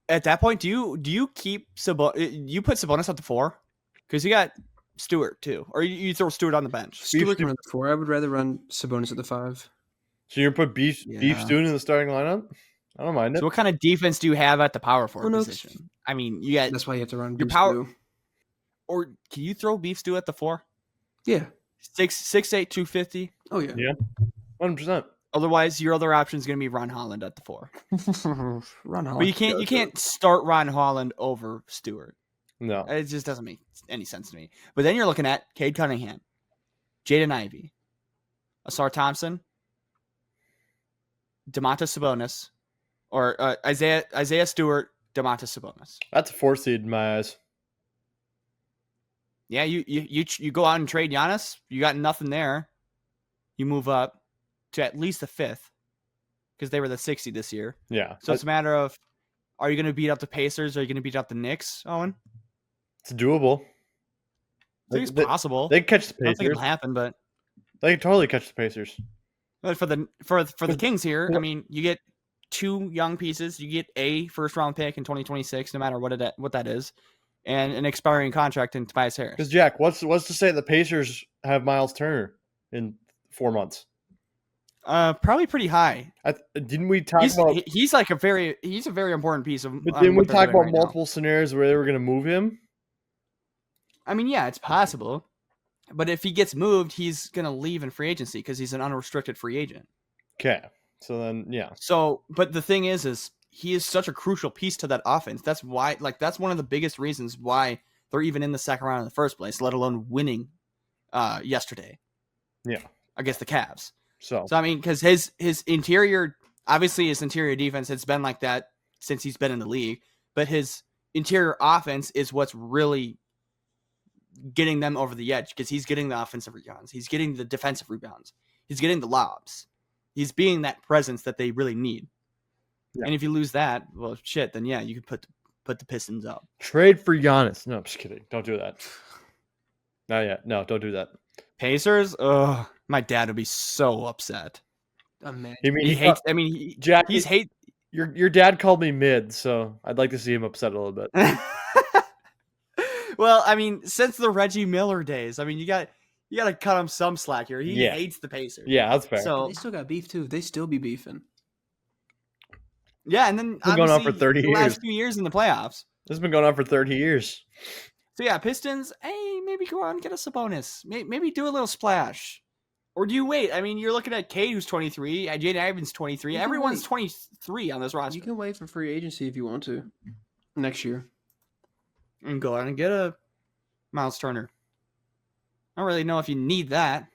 Speaker 1: At that point, do you keep Sabonis? You put Sabonis at the 4? Because you got Stewart, too. Or you throw Stewart on the bench.
Speaker 3: Stewart can run the 4. I would rather run Sabonis at the 5.
Speaker 2: So you're going to put Beef Stewart in the starting lineup? I don't mind it.
Speaker 1: So what kind of defense do you have at the power forward position? I mean, you got...
Speaker 3: That's why you have to run
Speaker 1: your
Speaker 3: Beef
Speaker 1: power.
Speaker 3: Stew.
Speaker 1: Or can you throw Beef Stew at the 4?
Speaker 3: Yeah.
Speaker 1: 6'8", 250.
Speaker 3: Oh yeah.
Speaker 2: Yeah. 100%.
Speaker 1: Otherwise, your other option is going to be Ron Holland at the 4.
Speaker 3: Ron Holland.
Speaker 1: But you can't start Ron Holland over Stewart.
Speaker 2: No.
Speaker 1: It just doesn't make any sense to me. But then you're looking at Cade Cunningham, Jaden Ivey, Asar Thompson, Domantas Sabonis, or Isaiah Stewart, Domantas Sabonis.
Speaker 2: That's a 4 seed in my eyes.
Speaker 1: Yeah, you go out and trade Giannis. You got nothing there. You move up to at least the 5th because they were the 60 this year.
Speaker 2: Yeah.
Speaker 1: So it's a matter of, are you going to beat up the Pacers? Or are you going to beat up the Knicks, Owen?
Speaker 2: It's doable.
Speaker 1: I think it's possible.
Speaker 2: They catch the Pacers.
Speaker 1: I don't think it'll happen, but
Speaker 2: they can totally catch the Pacers.
Speaker 1: But for the Kings here, I mean, you get 2 young pieces. You get a first-round pick in 2026, no matter what that is, and an expiring contract in Tobias Harris.
Speaker 2: Because Jack, what's to say the Pacers have Miles Turner in 4 months?
Speaker 1: Probably pretty high.
Speaker 2: Didn't we talk about?
Speaker 1: He's like a very important piece of.
Speaker 2: But didn't we
Speaker 1: what they're
Speaker 2: talk
Speaker 1: doing
Speaker 2: about
Speaker 1: right now.
Speaker 2: multiple scenarios where they were going to move him?
Speaker 1: I mean, yeah, it's possible, but if he gets moved, he's gonna leave in free agency because he's an unrestricted free agent.
Speaker 2: Okay, so then yeah.
Speaker 1: So, but the thing is he is such a crucial piece to that offense. That's why, like, that's one of the biggest reasons why they're even in the second round in the first place, let alone winning yesterday.
Speaker 2: Yeah,
Speaker 1: against the Cavs.
Speaker 2: So
Speaker 1: I mean, because his interior, obviously his interior defense has been like that since he's been in the league, but his interior offense is what's really getting them over the edge because he's getting the offensive rebounds, he's getting the defensive rebounds, he's getting the lobs, he's being that presence that they really need. Yeah. And if you lose that, well, shit, then yeah, you could put the Pistons up.
Speaker 2: Trade for Giannis. No, I'm just kidding. Don't do that. Not yet. No, don't do that.
Speaker 1: Pacers? Ugh, my dad would be so upset.
Speaker 3: He
Speaker 1: hates. I mean,
Speaker 2: Jack,
Speaker 1: he's hate.
Speaker 2: Your dad called me mid, so I'd like to see him upset a little bit.
Speaker 1: Well, I mean, since the Reggie Miller days, I mean, you got to cut him some slack here. He hates the Pacers.
Speaker 2: Yeah, that's fair.
Speaker 3: So they still got beef too. They still be beefing.
Speaker 1: Yeah, and then
Speaker 2: it's been going on for 30 years.
Speaker 1: Last few years in the playoffs.
Speaker 2: This has been going on for 30 years.
Speaker 1: So yeah, Pistons. Hey, maybe go out and get us a bonus. Maybe do a little splash. Or do you wait? I mean, you're looking at Cade, who's 23, Jaden Ivins, 23. Everyone's 23 on this roster.
Speaker 3: You can wait for free agency if you want to next year.
Speaker 1: And go out and get a Miles Turner. I don't really know if you need that.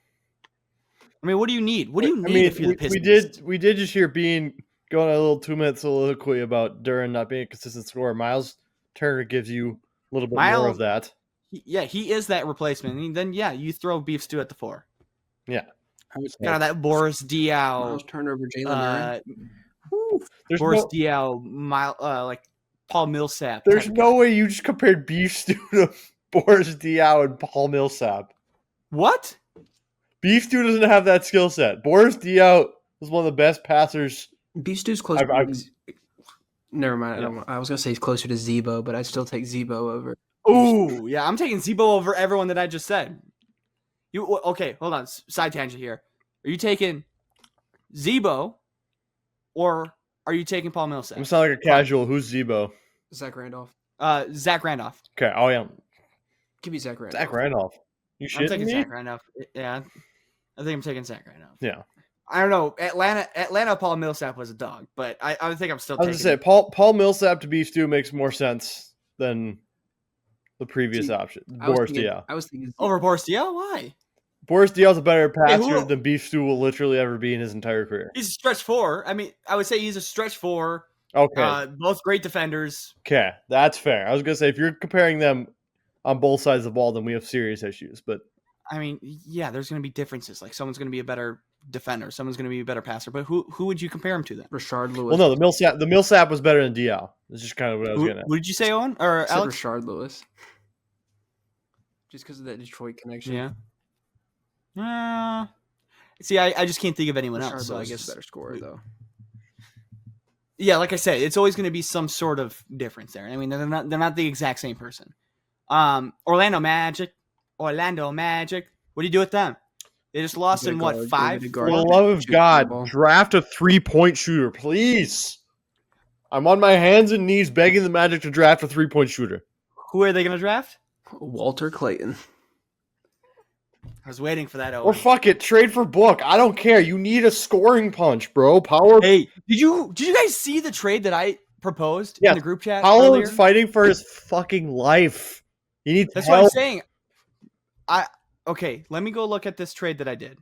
Speaker 1: I mean, what do you need? What do you need if you're the Pistons?
Speaker 2: We did just hear Bean going a little 2-minute soliloquy about Duren not being a consistent scorer. Miles Turner gives you a little bit more of that.
Speaker 1: He is that replacement. And then, yeah, you throw Beef Stew at the 4.
Speaker 2: Yeah.
Speaker 1: Kind of that Boris Diaw.
Speaker 3: Miles Turner over Jalen
Speaker 1: Boris Diaw, like Paul Millsap.
Speaker 2: There's no way you just compared Beef Stew to Boris Diaw and Paul Millsap.
Speaker 1: What?
Speaker 2: Beef Stew doesn't have that skill set. Boris Diaw was one of the best passers.
Speaker 3: Beef Stew's close. Never mind. Yeah. I was going to say he's closer to Zebo, but I'd still take Zebo over.
Speaker 1: Ooh, yeah. I'm taking Zebo over everyone that I just said. Okay, hold on. Side tangent here. Are you taking Zebo or are you taking Paul Millsap?
Speaker 2: I'm sounding like a casual. Who's Zebo?
Speaker 3: Zach Randolph.
Speaker 1: Zach Randolph.
Speaker 2: Okay. Oh, yeah.
Speaker 3: Give me Zach Randolph.
Speaker 2: Zach Randolph. You shitting
Speaker 1: I'm taking
Speaker 2: me?
Speaker 1: Zach Randolph. Yeah. I think I'm taking Zach Randolph.
Speaker 2: Yeah.
Speaker 1: I don't know. Atlanta Paul Millsap was a dog, but I think I'm still taking.
Speaker 2: I was going to say, Paul Millsap to Beef Stew makes more sense than the previous option. Boris Diaw.
Speaker 3: I was thinking
Speaker 1: over Boris Diaw? Why?
Speaker 2: Boris Diaw's a better passer than Beef Stew will literally ever be in his entire career.
Speaker 1: He's a stretch 4. I mean, I would say he's a stretch 4.
Speaker 2: Okay.
Speaker 1: Both great defenders.
Speaker 2: Okay, that's fair. I was going to say, if you're comparing them on both sides of the ball, then we have serious issues. But
Speaker 1: I mean, yeah, there's going to be differences. Like someone's going to be a better defender, someone's going to be a better passer. But who would you compare him to then?
Speaker 3: Rashard Lewis.
Speaker 2: Well, no, the Millsap was better than Diaw. That's just kind of what I was getting at.
Speaker 1: Who did you say, Owen or Alex?
Speaker 3: Rashard Lewis. Just because of that Detroit connection.
Speaker 1: Yeah. See, I just can't think of anyone
Speaker 3: Rashard
Speaker 1: else. So
Speaker 3: Lewis
Speaker 1: I guess
Speaker 3: is a better scorer though.
Speaker 1: Yeah, like I said, it's always going to be some sort of difference there. I mean, they're not the exact same person. Orlando Magic. What do you do with them? They just lost in what, 5?
Speaker 2: For the love of God, draft a 3-point shooter, please. I'm on my hands and knees begging the Magic to draft a 3-point shooter.
Speaker 1: Who are they going to draft?
Speaker 3: Walter Clayton.
Speaker 1: I was waiting for that. Owen.
Speaker 2: Or fuck it, trade for Book. I don't care. You need a scoring punch, bro. Power.
Speaker 1: Hey, did you guys see the trade that I proposed in the group chat?
Speaker 2: Powell is fighting for his fucking life. He needs
Speaker 1: That's
Speaker 2: help.
Speaker 1: what I'm saying. Okay, let me go look at this trade that I did.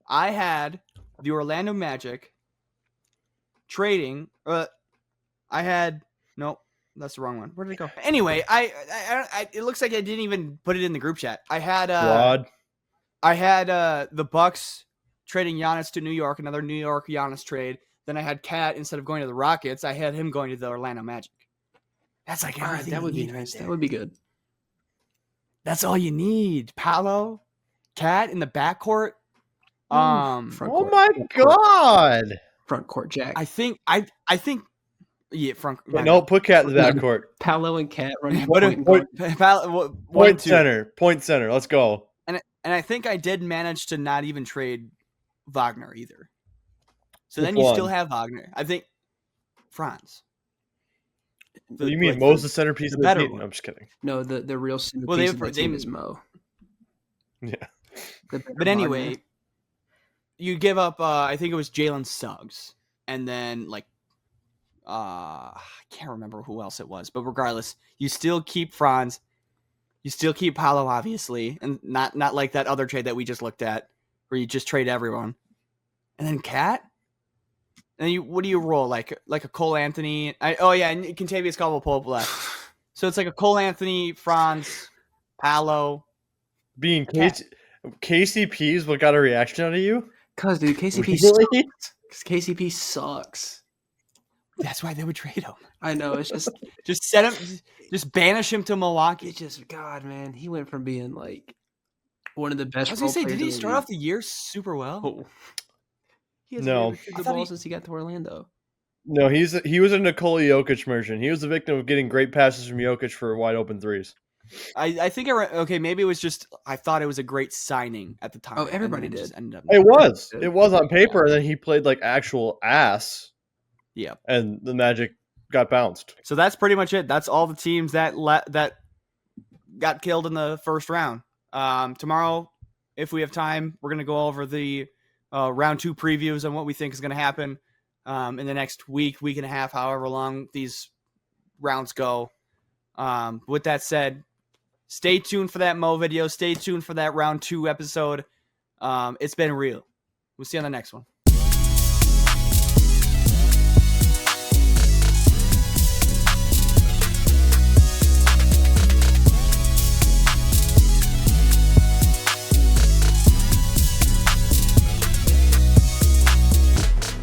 Speaker 1: I had the Orlando Magic trading. Nope, that's the wrong one. Where did it go? Anyway, it looks like I didn't even put it in the group chat. I had the Bucks trading Giannis to New York, another New York Giannis trade. Then I had Cat, instead of going to the Rockets, I had him going to the Orlando Magic. That's like everything.
Speaker 3: That would be nice. That would be good.
Speaker 1: That's all you need. Paolo, Cat in the backcourt.
Speaker 2: Oh my God.
Speaker 3: Front court Jack.
Speaker 1: I think yeah, front.
Speaker 2: No, put Cat in the backcourt.
Speaker 3: Paolo and Cat running
Speaker 2: point center. Let's go.
Speaker 1: And I think I did manage to not even trade Wagner either. So
Speaker 2: Which
Speaker 1: then you
Speaker 2: one?
Speaker 1: still have Wagner. I think Franz.
Speaker 2: What do you mean? Mo's the centerpiece of the
Speaker 1: better
Speaker 2: team.
Speaker 1: one.
Speaker 2: No, I'm just kidding.
Speaker 3: No, the real centerpiece
Speaker 1: Well,
Speaker 3: of the team is Mo.
Speaker 2: Yeah.
Speaker 1: But anyway, you give up. I think it was Jalen Suggs, and then like, I can't remember who else it was. But regardless, you still keep Franz. You still keep Paolo, obviously, and not like that other trade that we just looked at, where you just trade everyone, and then Cat. And what do you roll like a Cole Anthony? And Contavious Caldwell-Pope left. So it's like a Cole Anthony, Franz, Paolo.
Speaker 2: Being KCP is what got a reaction out of you?
Speaker 3: Cause dude, KCP
Speaker 2: Really?
Speaker 3: sucks. KCP sucks.
Speaker 1: That's why they would trade him.
Speaker 3: I know. It's just
Speaker 1: set him, just banish him to Milwaukee.
Speaker 3: It's just God, man. He went from being like one of the best.
Speaker 1: I was gonna say, did he start
Speaker 3: league.
Speaker 1: off the year super well?
Speaker 3: Oh. He hasn't
Speaker 2: No.
Speaker 3: been able to shoot the ball since he got to Orlando.
Speaker 2: No, he was a Nikola Jokic version. He was the victim of getting great passes from Jokic for wide open threes.
Speaker 1: I think maybe it was just I thought it was a great signing at the time.
Speaker 3: Oh, everybody did.
Speaker 2: It was on paper, and then he played like actual ass.
Speaker 1: Yeah,
Speaker 2: and the Magic got bounced.
Speaker 1: So that's pretty much it. That's all the teams that got killed in the first round. Tomorrow, if we have time, we're gonna go over the round 2 previews on what we think is gonna happen in the next week and a half, however long these rounds go. With that said, stay tuned for that Mo video. Stay tuned for that round 2 episode. It's been real. We'll see you on the next one.